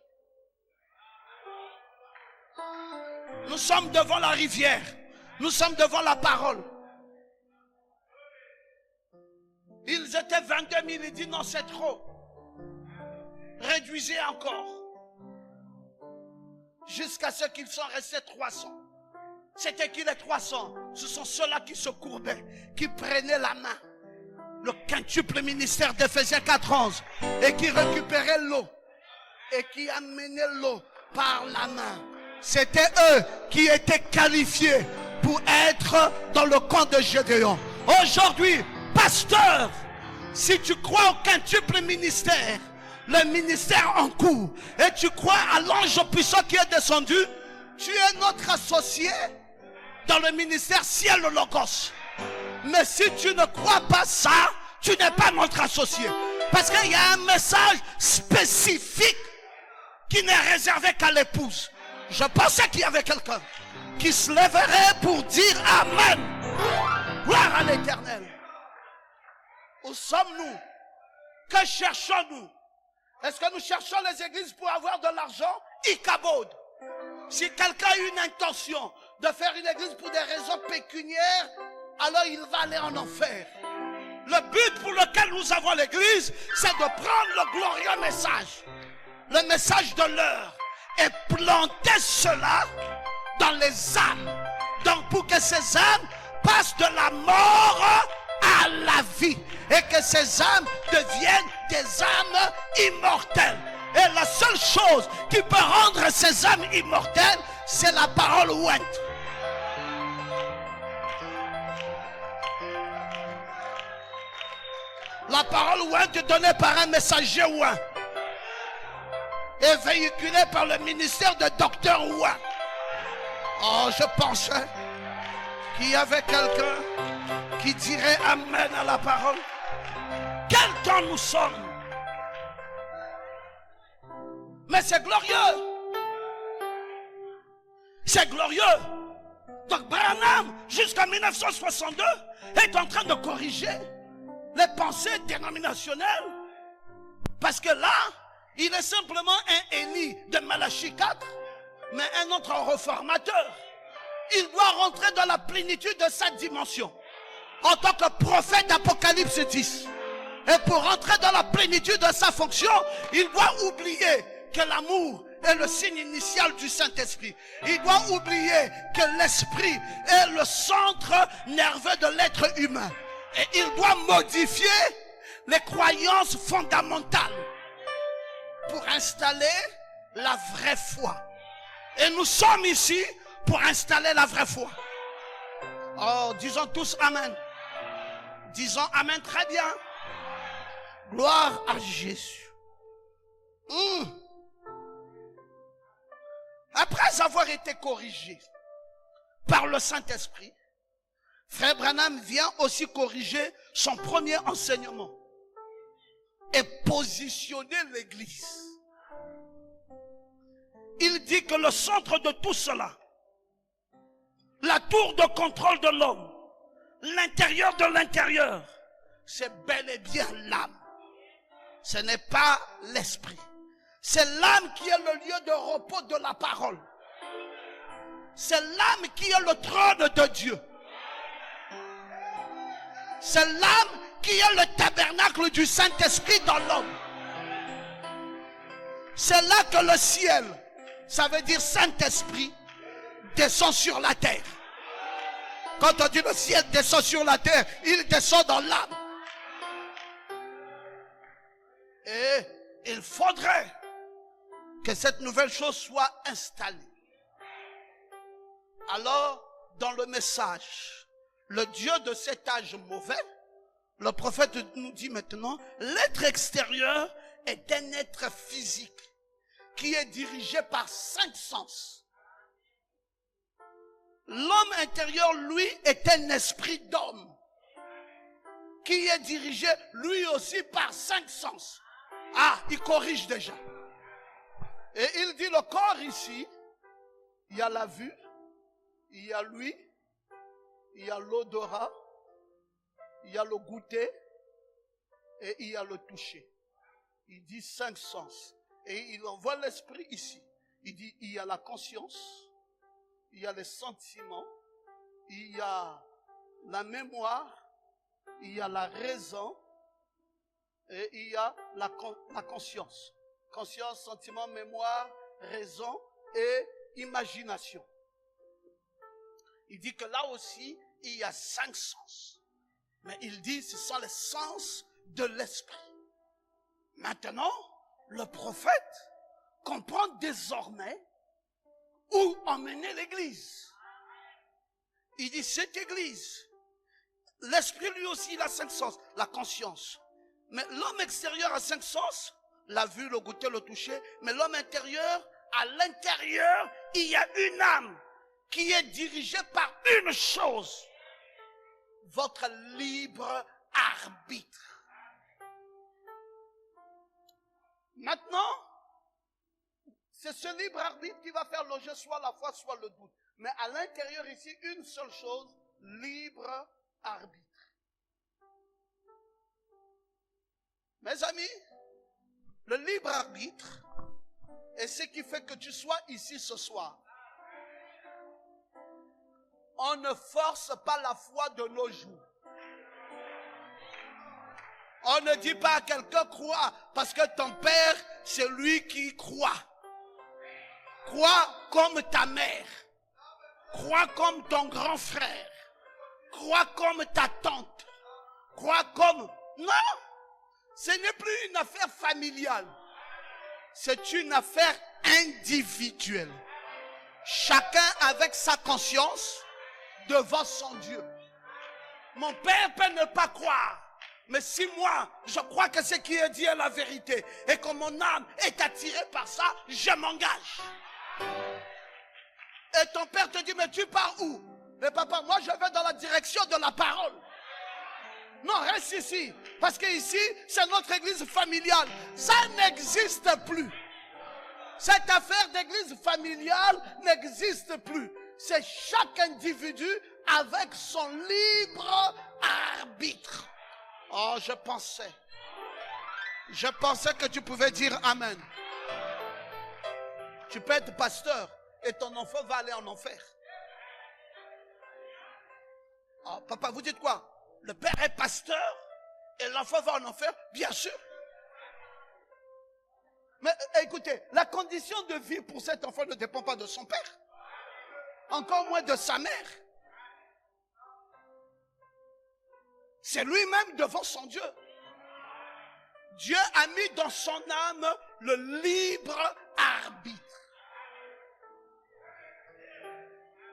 Nous sommes devant la rivière. Nous sommes devant la parole. Ils étaient 22 000. Il dit non, c'est trop. Réduisez encore. Jusqu'à ce qu'ils sont restés 300. C'était qui les 300? Ce sont ceux-là qui se courbaient, qui prenaient la main. Le quintuple ministère d'Éphésiens 4:11. Et qui récupéraient l'eau. Et qui amenaient l'eau par la main. C'était eux qui étaient qualifiés pour être dans le camp de Gédéon. Aujourd'hui, pasteur, si tu crois au quintuple ministère, le ministère en cours, et tu crois à l'ange puissant qui est descendu, tu es notre associé dans le ministère ciel logos. Mais si tu ne crois pas ça, tu n'es pas notre associé. Parce qu'il y a un message spécifique qui n'est réservé qu'à l'épouse. Je pensais qu'il y avait quelqu'un qui se lèverait pour dire Amen. Gloire à l'Éternel. Où sommes-nous? Que cherchons-nous? Est-ce que nous cherchons les églises pour avoir de l'argent? Ikabod. Si quelqu'un a une intention de faire une église pour des raisons pécuniaires, alors il va aller en enfer. Le but pour lequel nous avons l'église, c'est de prendre le glorieux message. Le message de l'heure. Et planter cela dans les âmes. Donc pour que ces âmes passent de la mort à la vie. Et que ces âmes deviennent des âmes immortelles. Et la seule chose qui peut rendre ces âmes immortelles, c'est la parole ointe. La parole ointe donnée par un messager oint. Et véhiculé par le ministère de Docteur Ouin. Oh, je pensais qu'il y avait quelqu'un qui dirait Amen à la parole. Quel temps nous sommes. Mais c'est glorieux. C'est glorieux. Donc Branham, jusqu'en 1962, est en train de corriger les pensées dénominationnelles. Parce que là, il est simplement un Élie de Malachie 4, mais un autre réformateur. Il doit rentrer dans la plénitude de sa dimension. En tant que prophète d'Apocalypse 10. Et pour rentrer dans la plénitude de sa fonction, il doit oublier que l'amour est le signe initial du Saint-Esprit. Il doit oublier que l'esprit est le centre nerveux de l'être humain. Et il doit modifier les croyances fondamentales pour installer la vraie foi. Et nous sommes ici pour installer la vraie foi. Oh, disons tous Amen. Disons Amen, très bien. Gloire à Jésus. Après avoir été corrigé par le Saint-Esprit, Frère Branham vient aussi corriger son premier enseignement. et positionner l'église.
Il dit que le centre de tout cela, la tour de contrôle de l'homme, l'intérieur de l'intérieur,
c'est bel et bien l'âme. Ce n'est pas l'esprit. C'est l'âme qui est le lieu de repos de la parole. C'est l'âme qui est le trône de Dieu. C'est l'âme qui est le tabernacle du Saint-Esprit dans l'homme. C'est là que le ciel, ça veut dire Saint-Esprit, descend sur la terre. Quand on dit le ciel descend sur la terre, il descend dans l'âme. Et il faudrait que cette nouvelle chose soit installée. Alors, dans le message, le Dieu de cet âge mauvais, le prophète nous dit maintenant, l'être extérieur est un être physique qui est dirigé par 5 sens. L'homme intérieur, lui, est un esprit d'homme qui est dirigé, lui aussi, par 5 sens. Ah, il corrige déjà. Et il dit, le corps ici, il y a la vue, il y a l'ouïe, il y a l'odorat, il y a le goûter et il y a le toucher. Il dit 5 sens. Et il envoie l'esprit ici. Il dit, il y a la conscience, il y a les sentiments, il y a la mémoire, il y a la raison et il y a la conscience. Conscience, sentiment, mémoire, raison et imagination. Il dit que là aussi, il y a 5 sens. Mais il dit, ce sont les sens de l'esprit. Maintenant, le prophète comprend désormais où emmener l'église. Il dit, cette église, l'esprit lui aussi, il a 5 sens. La conscience. Mais l'homme extérieur a 5 sens. La vue, le goûter, le toucher. Mais l'homme intérieur, à l'intérieur, il y a une âme qui est dirigée par une chose. Votre libre arbitre. Maintenant, c'est ce libre arbitre qui va faire loger soit la foi, soit le doute. Mais à l'intérieur ici, une seule chose, libre arbitre. Mes amis, le libre arbitre est ce qui fait que tu sois ici ce soir. On ne force pas la foi de nos jours. On ne dit pas à quelqu'un crois parce que ton père, c'est lui qui croit. Crois comme ta mère. Crois comme ton grand frère. Crois comme ta tante. Crois comme... Non! Ce n'est plus une affaire familiale. C'est une affaire individuelle. Chacun avec sa conscience devant son Dieu. Mon père peut ne pas croire. Mais si moi, je crois que ce qui est dit est la vérité et que mon âme est attirée par ça, je m'engage. Et ton père te dit, mais tu pars où? Mais papa, moi je vais dans la direction de la parole. Non, reste ici. Parce que ici, c'est notre église familiale. Ça n'existe plus. Cette affaire d'église familiale n'existe plus. C'est chaque individu avec son libre arbitre. Oh, je pensais que tu pouvais dire Amen. Tu peux être pasteur et ton enfant va aller en enfer. Oh, papa, vous dites quoi? Le père est pasteur et l'enfant va en enfer? Bien sûr. Mais écoutez, la condition de vie pour cet enfant ne dépend pas de son père. Encore moins de sa mère. C'est lui-même devant son Dieu. Dieu a mis dans son âme le libre arbitre.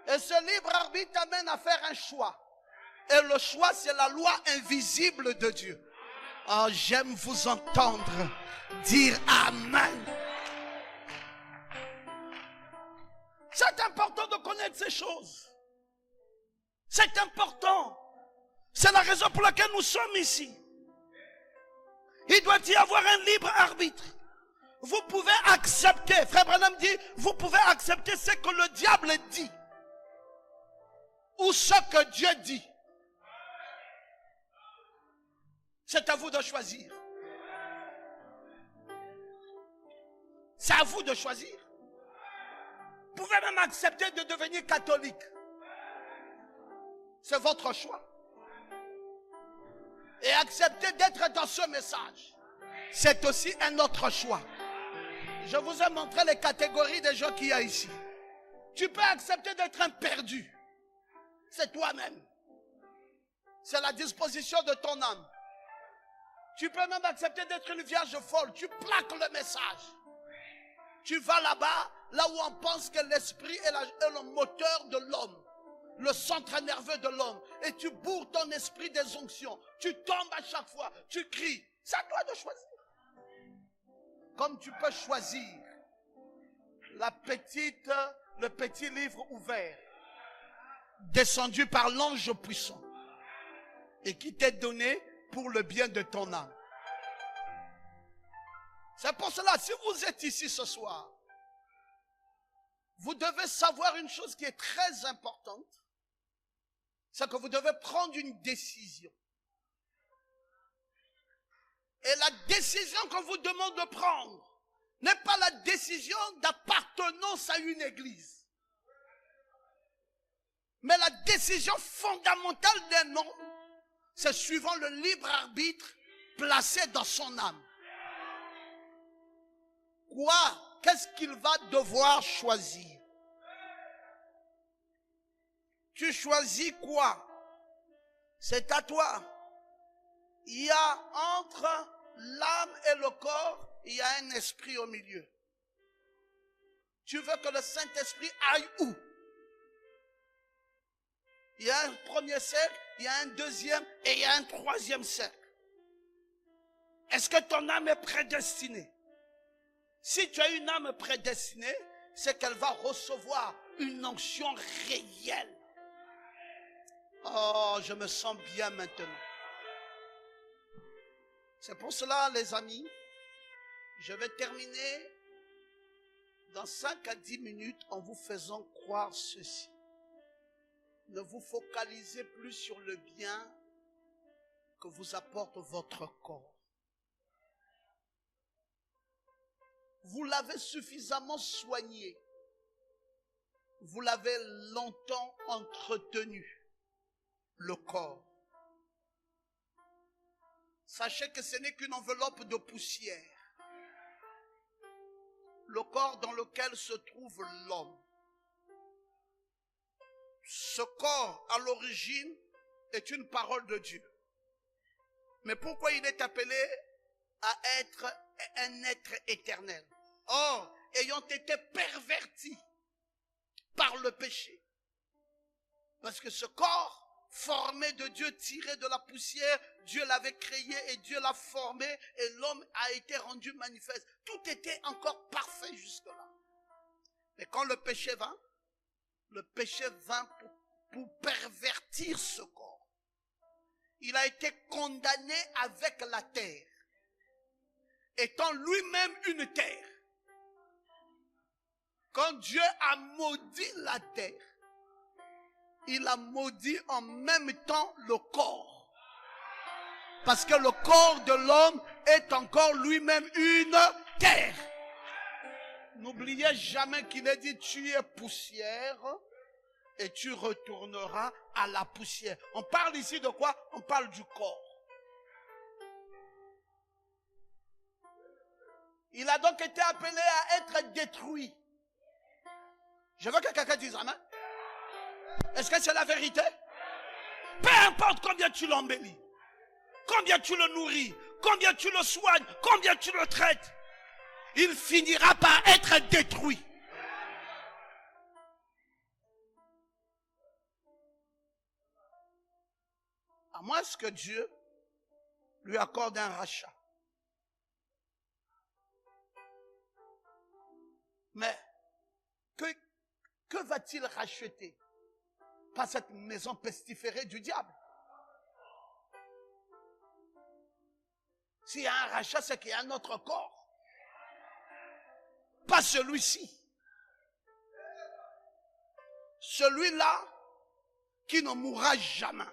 Et ce libre arbitre t'amène à faire un choix. Et le choix, c'est la loi invisible de Dieu. Oh, j'aime vous entendre dire Amen. C'est important de connaître ces choses. C'est important. C'est la raison pour laquelle nous sommes ici.
Il doit y avoir un libre arbitre. Vous pouvez accepter, Frère Branham dit, vous pouvez accepter ce que le diable dit. Ou ce que Dieu dit. C'est à vous de choisir. C'est à vous de choisir. Vous pouvez même accepter de devenir catholique. C'est votre choix. Et accepter d'être dans ce message, c'est aussi un autre choix. Je vous ai montré les catégories des gens qu'il y a ici. Tu peux accepter d'être un perdu. C'est toi-même. C'est la disposition de ton âme. Tu peux même accepter d'être une vierge folle. Tu plaques le message. Tu vas là-bas, là où on pense que l'esprit est le moteur de l'homme, le centre nerveux de l'homme. Et tu bourres ton esprit des onctions. Tu tombes à chaque fois. Tu cries. C'est à toi de choisir. Comme tu peux choisir le petit livre ouvert, descendu par l'ange puissant, et qui t'est donné pour le bien de ton âme. C'est pour cela, si vous êtes ici ce soir, vous devez savoir une chose qui est très importante, c'est que vous devez prendre une décision. Et la décision qu'on vous demande de prendre n'est pas la décision d'appartenance à une église, mais la décision fondamentale d'un homme, c'est suivant le libre arbitre placé dans son âme. Quoi? Qu'est-ce qu'il va devoir choisir? Tu choisis quoi? C'est à toi. Il y a entre l'âme et le corps, il y a un esprit au milieu. Tu veux que le Saint-Esprit aille où? Il y a un premier cercle, il y a un deuxième et il y a un troisième cercle. Est-ce que ton âme est prédestinée? Si tu as une âme prédestinée, c'est qu'elle va recevoir une onction réelle. Oh, je me sens bien maintenant. C'est pour cela, les amis, je vais terminer dans 5 à 10 minutes en vous faisant croire ceci. Ne vous focalisez plus sur le bien que vous apporte votre corps. Vous l'avez suffisamment soigné. Vous l'avez longtemps entretenu, le corps. Sachez que ce n'est qu'une enveloppe de poussière. Le corps dans lequel se trouve l'homme. Ce corps, à l'origine, est une parole de Dieu. Mais pourquoi il est appelé à être un être éternel? Or, ayant été perverti par le péché, parce que ce corps formé de Dieu, tiré de la poussière, Dieu l'avait créé et Dieu l'a formé et l'homme a été rendu manifeste. Tout était encore parfait jusque-là. Mais quand le péché vint pour pervertir ce corps. Il a été condamné avec la terre, étant lui-même une terre. Quand Dieu a maudit la terre, il a maudit en même temps le corps. Parce que le corps de l'homme est encore lui-même une terre. N'oubliez jamais qu'il est dit, tu es poussière et tu retourneras à la poussière. On parle ici de quoi? On parle du corps. Il a donc été appelé à être détruit. Je veux que quelqu'un dise amen. Est-ce que c'est la vérité? Peu importe combien tu l'embellis, combien tu le nourris, combien tu le soignes, combien tu le traites, il finira par être détruit. À moins que Dieu lui accorde un rachat. Mais que va-t-il racheter? Pas cette maison pestiférée du diable. S'il y a un rachat, c'est qu'il y a un autre corps. Pas celui-ci. Celui-là qui ne mourra jamais.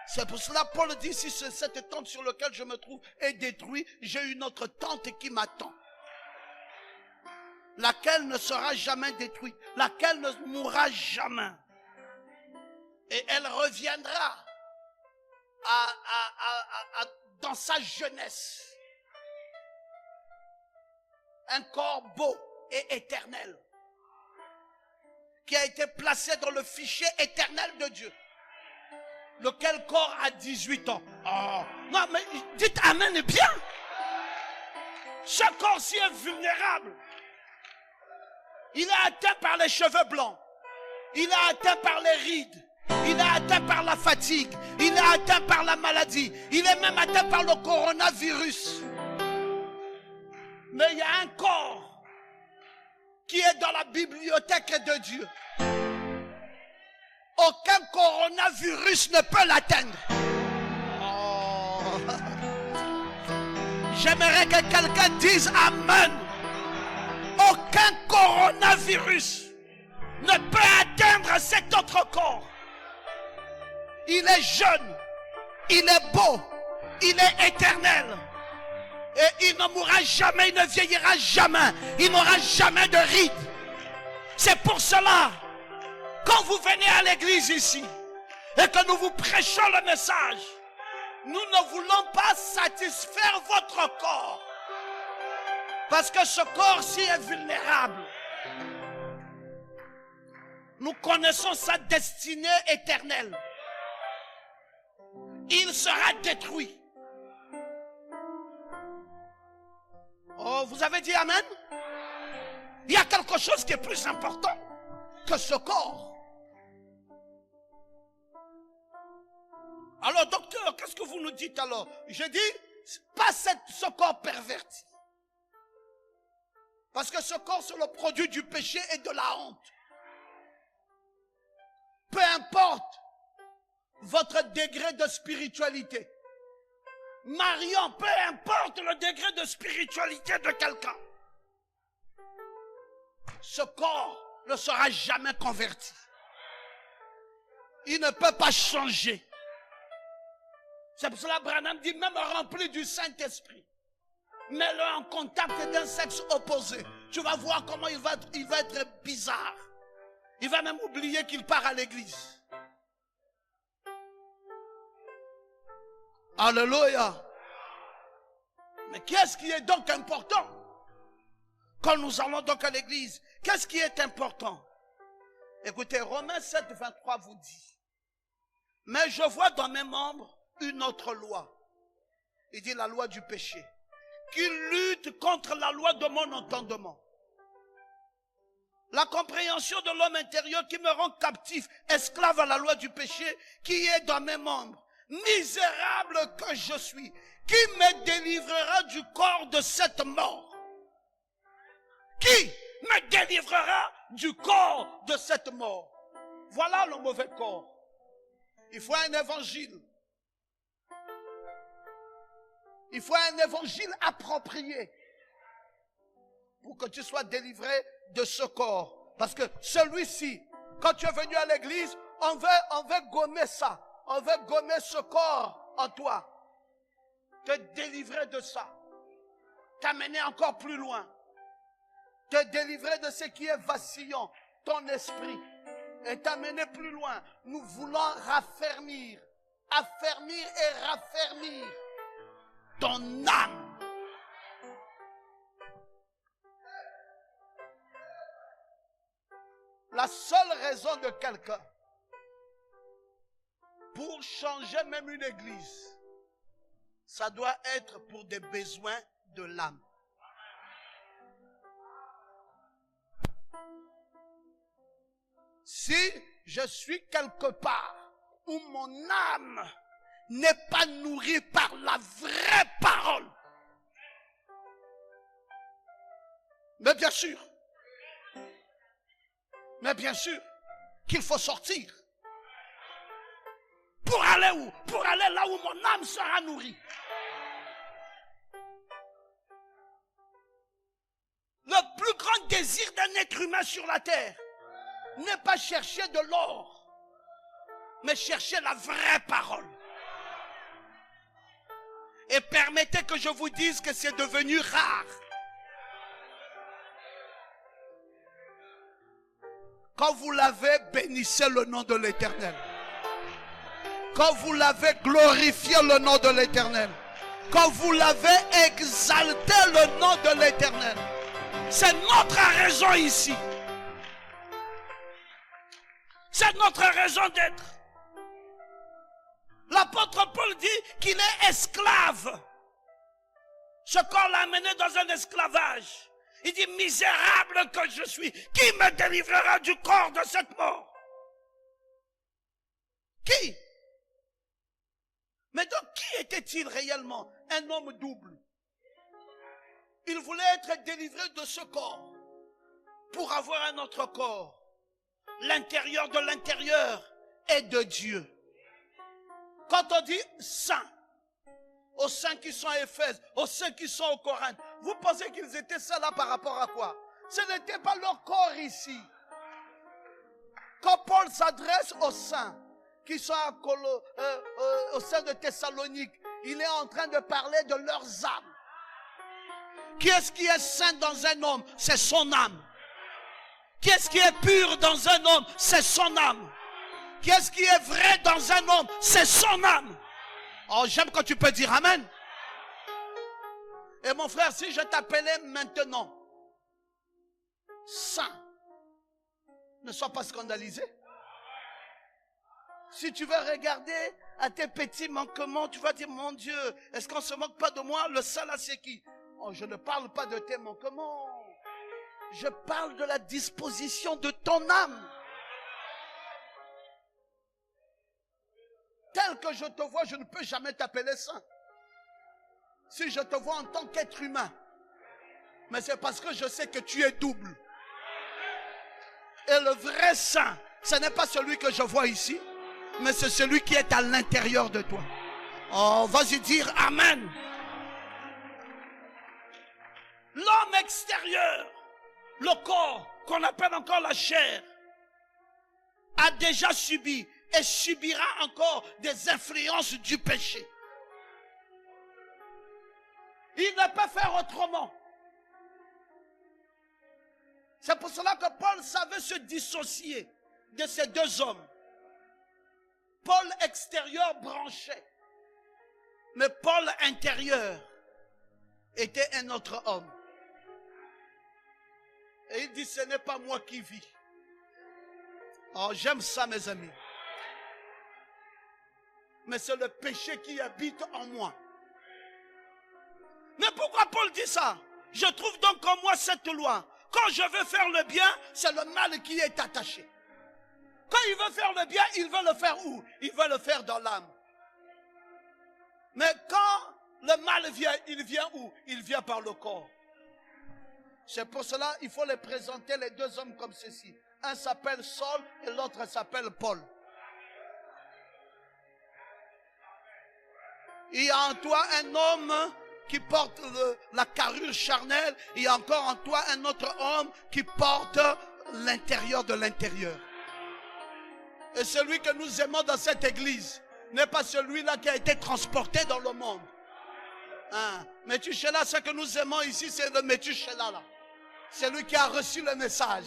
C'est pour cela Paul dit, si cette tente sur laquelle je me trouve est détruite, j'ai une autre tente qui m'attend. Laquelle ne sera jamais détruite, laquelle ne mourra jamais. Et elle reviendra dans sa jeunesse. Un corps beau et éternel qui a été placé dans le fichier éternel de Dieu. Lequel corps a 18 ans. Oh, non, mais dites amen bien. Ce corps-ci est vulnérable. Il est atteint par les cheveux blancs. Il est atteint par les rides. Il est atteint par la fatigue. Il est atteint par la maladie. Il est même atteint par le coronavirus. Mais il y a un corps qui est dans la bibliothèque de Dieu. Aucun coronavirus ne peut l'atteindre. Oh. J'aimerais que quelqu'un dise amen. Aucun coronavirus ne peut atteindre cet autre corps. Il est jeune, il est beau, il est éternel. Et il ne mourra jamais, il ne vieillira jamais. Il n'aura jamais de rides. C'est pour cela, quand vous venez à l'église ici, et que nous vous prêchons le message, nous ne voulons pas satisfaire votre corps. Parce que ce corps-ci est vulnérable. Nous connaissons sa destinée éternelle. Il sera détruit. Oh, vous avez dit amen? Il y a quelque chose qui est plus important que ce corps. Alors, docteur, qu'est-ce que vous nous dites alors? Je dis, pas ce corps perverti. Parce que ce corps, c'est le produit du péché et de la honte. Peu importe votre degré de spiritualité. Marion, peu importe le degré de spiritualité de quelqu'un. Ce corps ne sera jamais converti. Il ne peut pas changer. C'est pour cela que Branham dit, même rempli du Saint-Esprit, mets-le en contact d'un sexe opposé. Tu vas voir comment il va être bizarre. Il va même oublier qu'il part à l'église. Alléluia. Mais qu'est-ce qui est donc important? Quand nous allons donc à l'église, qu'est-ce qui est important? Écoutez, Romains 7, 23 vous dit, mais je vois dans mes membres une autre loi. Il dit la loi du péché, qui lutte contre la loi de mon entendement. La compréhension de l'homme intérieur qui me rend captif, esclave à la loi du péché, qui est dans mes membres. Misérable que je suis, qui me délivrera du corps de cette mort? Qui me délivrera du corps de cette mort? Voilà le mauvais corps. Il faut un évangile. Il faut un évangile approprié pour que tu sois délivré de ce corps. Parce que celui-ci, quand tu es venu à l'église, on veut gommer ça. On veut gommer ce corps en toi. Te délivrer de ça. T'amener encore plus loin. Te délivrer de ce qui est vacillant, ton esprit. Et t'amener plus loin. Nous voulons raffermir. Affermir et raffermir ton âme. La seule raison de quelqu'un pour changer même une église, ça doit être pour des besoins de l'âme. Si je suis quelque part où mon âme n'est pas nourrie par la vraie parole, mais bien sûr qu'il faut sortir. Pour aller où? Pour aller là où mon âme sera nourrie. désir d'un être humain sur la terre n'est pas chercher de l'or, mais chercher la vraie parole. Et permettez que je vous dise que c'est devenu rare. Quand vous l'avez, bénissez le nom de l'Éternel. Quand vous l'avez, glorifié le nom de l'Éternel. Quand vous l'avez, exalté le nom de l'Éternel. C'est notre raison ici. C'est notre raison d'être. L'apôtre Paul dit qu'il est esclave. Ce corps l'a amené dans un esclavage. Il dit, misérable que je suis, qui me délivrera du corps de cette mort? Qui? Mais donc, qui était-il réellement? Un homme double. Il voulait être délivré de ce corps pour avoir un autre corps. L'intérieur de l'intérieur est de Dieu. Quand on dit saints, aux saints qui sont à Éphèse, aux saints qui sont au Corinthe, vous pensez qu'ils étaient ça là par rapport à quoi? Ce n'était pas leur corps ici. Quand Paul s'adresse aux saints qui sont au sein de Thessalonique, il est en train de parler de leurs âmes. Qui est-ce qui est saint dans un homme? C'est son âme. Qui est-ce qui est pur dans un homme? C'est son âme. Qui est-ce qui est vrai dans un homme? C'est son âme. Oh, j'aime quand tu peux dire amen. Et mon frère, si je t'appelais maintenant saint, ne sois pas scandalisé. Si tu veux regarder à tes petits manquements, tu vas dire, mon Dieu, est-ce qu'on ne se moque pas de moi? Le saint là, c'est qui? Oh, je ne parle pas de tes manquements. Je parle de la disposition de ton âme. Tel que je te vois, je ne peux jamais t'appeler saint. Si je te vois en tant qu'être humain. Mais c'est parce que je sais que tu es double. Et le vrai saint, ce n'est pas celui que je vois ici, mais c'est celui qui est à l'intérieur de toi. Oh, vas-y dire amen. L'homme extérieur, le corps, qu'on appelle encore la chair, a déjà subi et subira encore des influences du péché. Il ne peut faire autrement. C'est pour cela que Paul savait se dissocier de ces deux hommes. Paul extérieur branchait, mais Paul intérieur était un autre homme. Et il dit, ce n'est pas moi qui vis. Oh, j'aime ça, mes amis. Mais c'est le péché qui habite en moi. Mais pourquoi Paul dit ça? Je trouve donc en moi cette loi. Quand je veux faire le bien, c'est le mal qui est attaché. Quand il veut faire le bien, il veut le faire où? Il veut le faire dans l'âme. Mais quand le mal vient, il vient où? Il vient par le corps. C'est pour cela qu'il faut les présenter, les deux hommes comme ceci. Un s'appelle Saul et l'autre s'appelle Paul. Il y a en toi un homme qui porte la carrure charnelle. Il y a encore en toi un autre homme qui porte l'intérieur de l'intérieur. Et celui que nous aimons dans cette église n'est pas celui-là qui a été transporté dans le monde. Métuchéla, ce que nous aimons ici, c'est le Métuchéla là. C'est lui qui a reçu le message,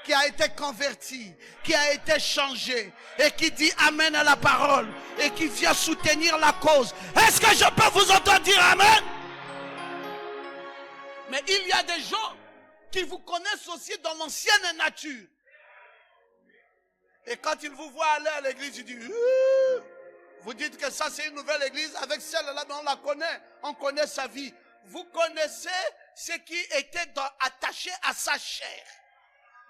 qui a été converti, qui a été changé et qui dit amen à la parole et qui vient soutenir la cause. Est-ce que je peux vous entendre dire amen? Mais il y a des gens qui vous connaissent aussi dans l'ancienne nature. Et quand ils vous voient aller à l'église, ils disent vous dites que ça c'est une nouvelle église, avec celle-là on la connaît, on connaît sa vie. Vous connaissez ce qui était attaché à sa chair.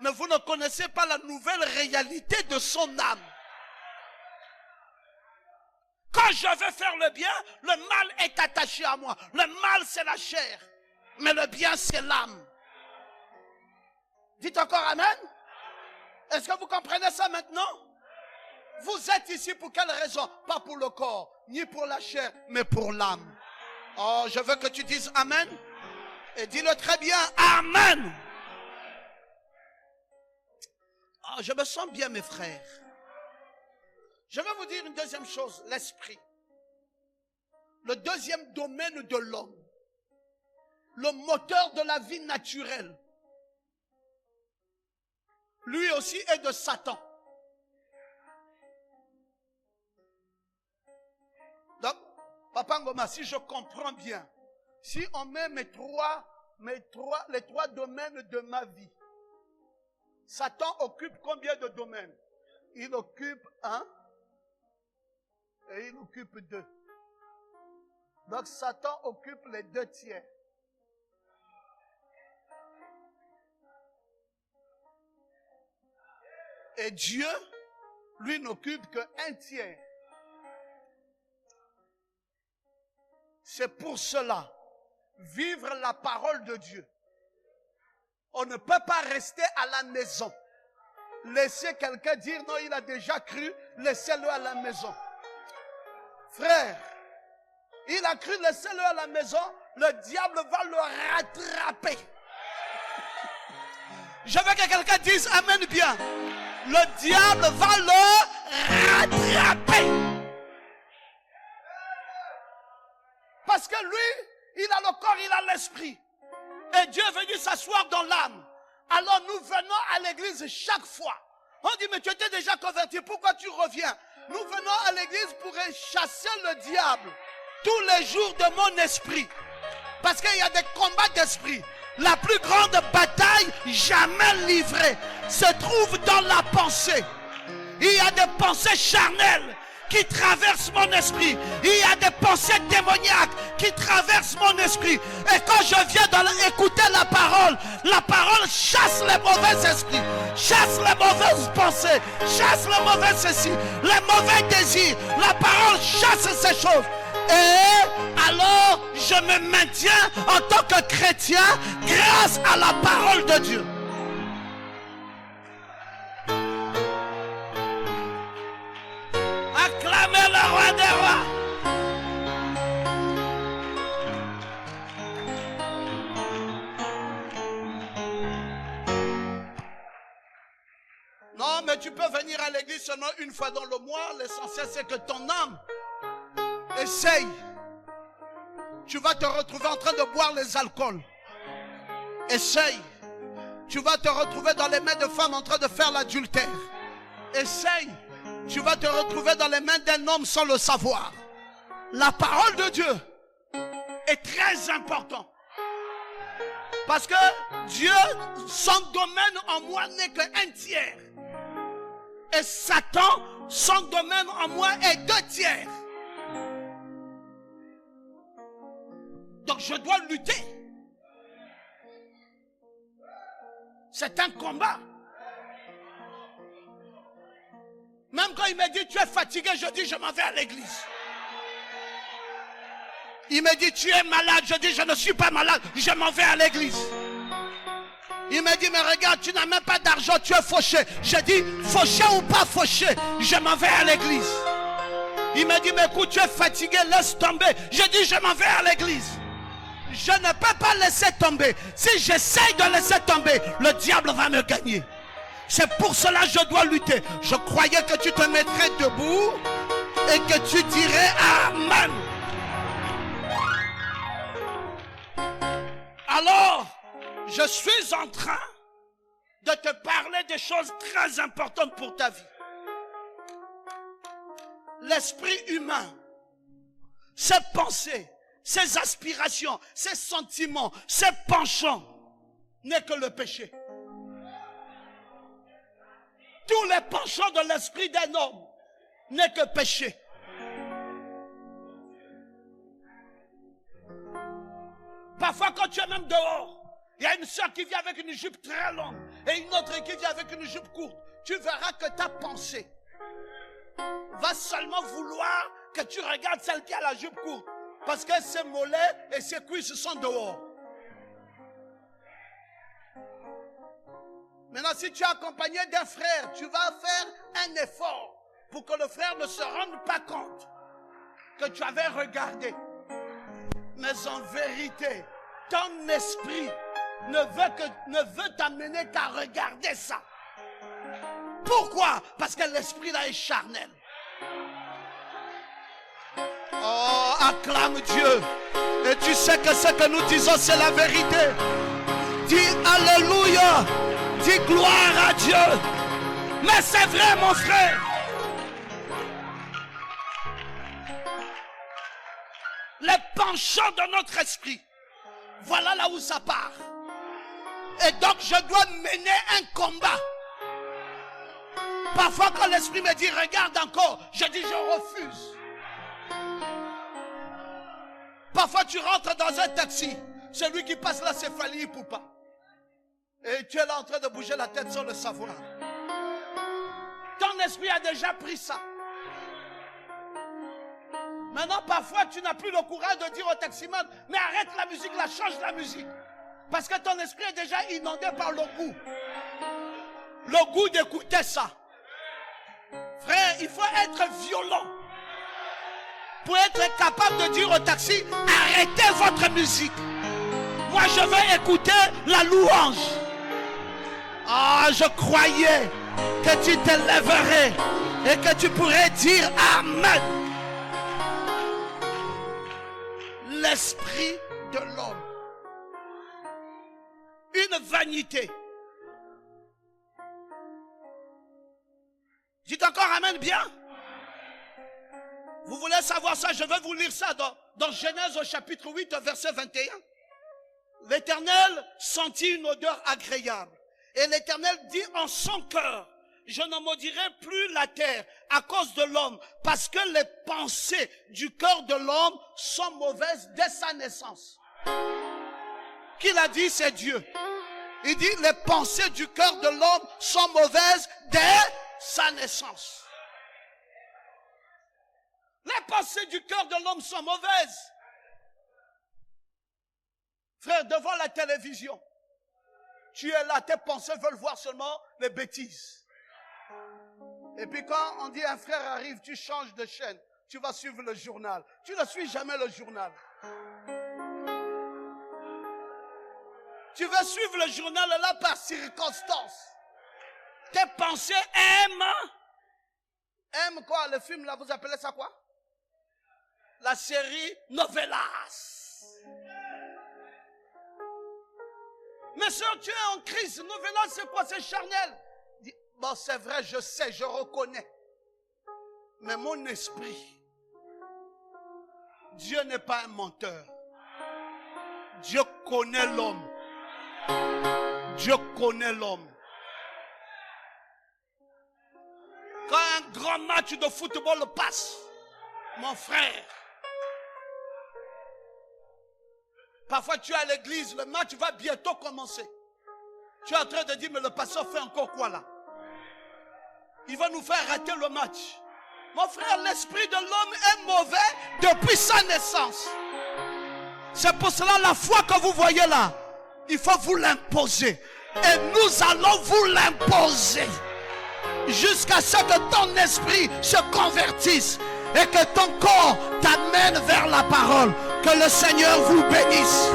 Mais vous ne connaissez pas la nouvelle réalité de son âme. Quand je veux faire le bien, le mal est attaché à moi. Le mal c'est la chair, mais le bien c'est l'âme. Dites encore amen. Est-ce que vous comprenez ça maintenant? Vous êtes ici pour quelle raison? Pas pour le corps, ni pour la chair, mais pour l'âme. Oh, je veux que tu dises amen. Et dis-le très bien, amen. Ah, je me sens bien, mes frères. Je vais vous dire une deuxième chose, l'esprit. Le deuxième domaine de l'homme. Le moteur de la vie naturelle. Lui aussi est de Satan. Donc, Papa Ngoma, si je comprends bien, si on met les trois domaines de ma vie, Satan occupe combien de domaines? Il occupe un et il occupe deux. Donc Satan occupe les 2/3. Et Dieu, lui, n'occupe que 1/3. C'est pour cela, vivre la parole de Dieu. On ne peut pas rester à la maison. Laissez quelqu'un dire non, il a déjà cru, laissez-le à la maison. Frère, il a cru, laissez-le à la maison, le diable va le rattraper. Je veux que quelqu'un dise amen bien. Le diable va le rattraper. Parce que lui, il a le corps, il a l'esprit. Et Dieu est venu s'asseoir dans l'âme. Alors nous venons à l'église chaque fois. On dit, mais tu étais déjà converti, pourquoi tu reviens? Nous venons à l'église pour chasser le diable tous les jours de mon esprit. Parce qu'il y a des combats d'esprit. La plus grande bataille jamais livrée se trouve dans la pensée. Il y a des pensées charnelles qui traversent mon esprit. Il y a des pensées démoniaques qui traversent mon esprit. Et quand je viens écouter la parole chasse les mauvais esprits, chasse les mauvaises pensées, chasse les mauvais ceci, les mauvais désirs. La parole chasse ces choses. Et alors, je me maintiens en tant que chrétien grâce à la parole de Dieu. Acclamez le roi des rois. Non, mais tu peux venir à l'église seulement une fois dans le mois. L'essentiel, c'est que ton âme essaye. Tu vas te retrouver en train de boire les alcools. Essaye. Tu vas te retrouver dans les mains de femmes en train de faire l'adultère. Essaye. Tu vas te retrouver dans les mains d'un homme sans le savoir. La parole de Dieu est très importante. Parce que Dieu, son domaine en moi n'est que 1/3. Et Satan, son domaine en moi est 2/3. Donc je dois lutter. C'est un combat. Même quand il me dit tu es fatigué, je dis je m'en vais à l'église. Il me dit tu es malade, je dis je ne suis pas malade, je m'en vais à l'église. Il me dit mais regarde, tu n'as même pas d'argent, tu es fauché. Je dis fauché ou pas fauché, je m'en vais à l'église. Il me dit mais écoute, tu es fatigué, laisse tomber. Je dis je m'en vais à l'église. Je ne peux pas laisser tomber. Si j'essaye de laisser tomber, le diable va me gagner. C'est pour cela que je dois lutter. Je croyais que tu te mettrais debout et que tu dirais amen. Alors, je suis en train de te parler des choses très importantes pour ta vie. L'esprit humain, ses pensées, ses aspirations, ses sentiments, ses penchants, n'est que le péché. Tous les penchants de l'esprit d'un homme n'est que péché. Parfois quand tu es même dehors, il y a une soeur qui vient avec une jupe très longue et une autre qui vient avec une jupe courte. Tu verras que ta pensée va seulement vouloir que tu regardes celle qui a la jupe courte. Parce que ses mollets et ses cuisses sont dehors. Maintenant, si tu es accompagné d'un frère, tu vas faire un effort pour que le frère ne se rende pas compte que tu avais regardé. Mais en vérité, ton esprit ne veut t'amener qu'à regarder ça. Pourquoi? Parce que l'esprit là est charnel. Oh, acclame Dieu. Et tu sais que ce que nous disons, c'est la vérité. Dis Alléluia. Dis gloire à Dieu. Mais c'est vrai, mon frère. Les penchants de notre esprit. Voilà là où ça part. Et donc je dois mener un combat. Parfois quand l'esprit me dit regarde encore, je dis je refuse. Parfois tu rentres dans un taxi, celui qui passe là c'est Fali Poupa. Et tu es là en train de bouger la tête sans le savoir. Ton esprit a déjà pris ça. Maintenant, parfois, tu n'as plus le courage de dire au taximan, mais arrête la musique, là, change la musique. Parce que ton esprit est déjà inondé par le goût. Le goût d'écouter ça. Frère, il faut être violent. Pour être capable de dire au taxi, arrêtez votre musique. Moi, je veux écouter la louange. Ah, je croyais que tu te lèverais et que tu pourrais dire Amen. L'esprit de l'homme. Une vanité. Dites encore Amen bien. Vous voulez savoir ça? Je vais vous lire ça dans Genèse au chapitre 8, verset 21. L'Éternel sentit une odeur agréable. Et l'Éternel dit en son cœur, je ne maudirai plus la terre à cause de l'homme, parce que les pensées du cœur de l'homme sont mauvaises dès sa naissance. Qui l'a dit? C'est Dieu. Il dit les pensées du cœur de l'homme sont mauvaises dès sa naissance. Les pensées du cœur de l'homme sont mauvaises. Frère, devant la télévision, tu es là, tes pensées veulent voir seulement les bêtises. Et puis quand on dit un frère arrive, tu changes de chaîne, tu vas suivre le journal. Tu ne suis jamais le journal. Tu veux suivre le journal là par circonstance. Tes pensées aiment quoi? Le film là, vous appelez ça quoi? La série Novelas. Mais soeur, tu es en crise. Novelas, c'est quoi? C'est charnel. Bon, c'est vrai, je sais, je reconnais. Mais mon esprit, Dieu n'est pas un menteur. Dieu connaît l'homme. Dieu connaît l'homme. Quand un grand match de football passe, mon frère, parfois tu es à l'église, le match va bientôt commencer. Tu es en train de dire, mais le pasteur fait encore quoi là? Il va nous faire rater le match. Mon frère, l'esprit de l'homme est mauvais depuis sa naissance. C'est pour cela la foi que vous voyez là, il faut vous l'imposer. Et nous allons vous l'imposer. Jusqu'à ce que ton esprit se convertisse et que ton corps t'amène vers la parole. Que le Seigneur vous bénisse.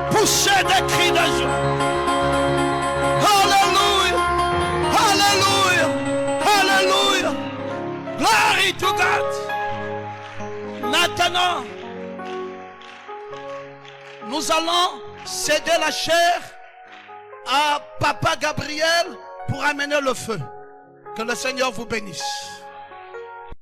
Poussez des cris de joie. Alléluia. Alléluia. Alléluia. Glory to God. Maintenant, nous allons céder la chair à Papa Gabriel pour amener le feu. Que le Seigneur vous bénisse.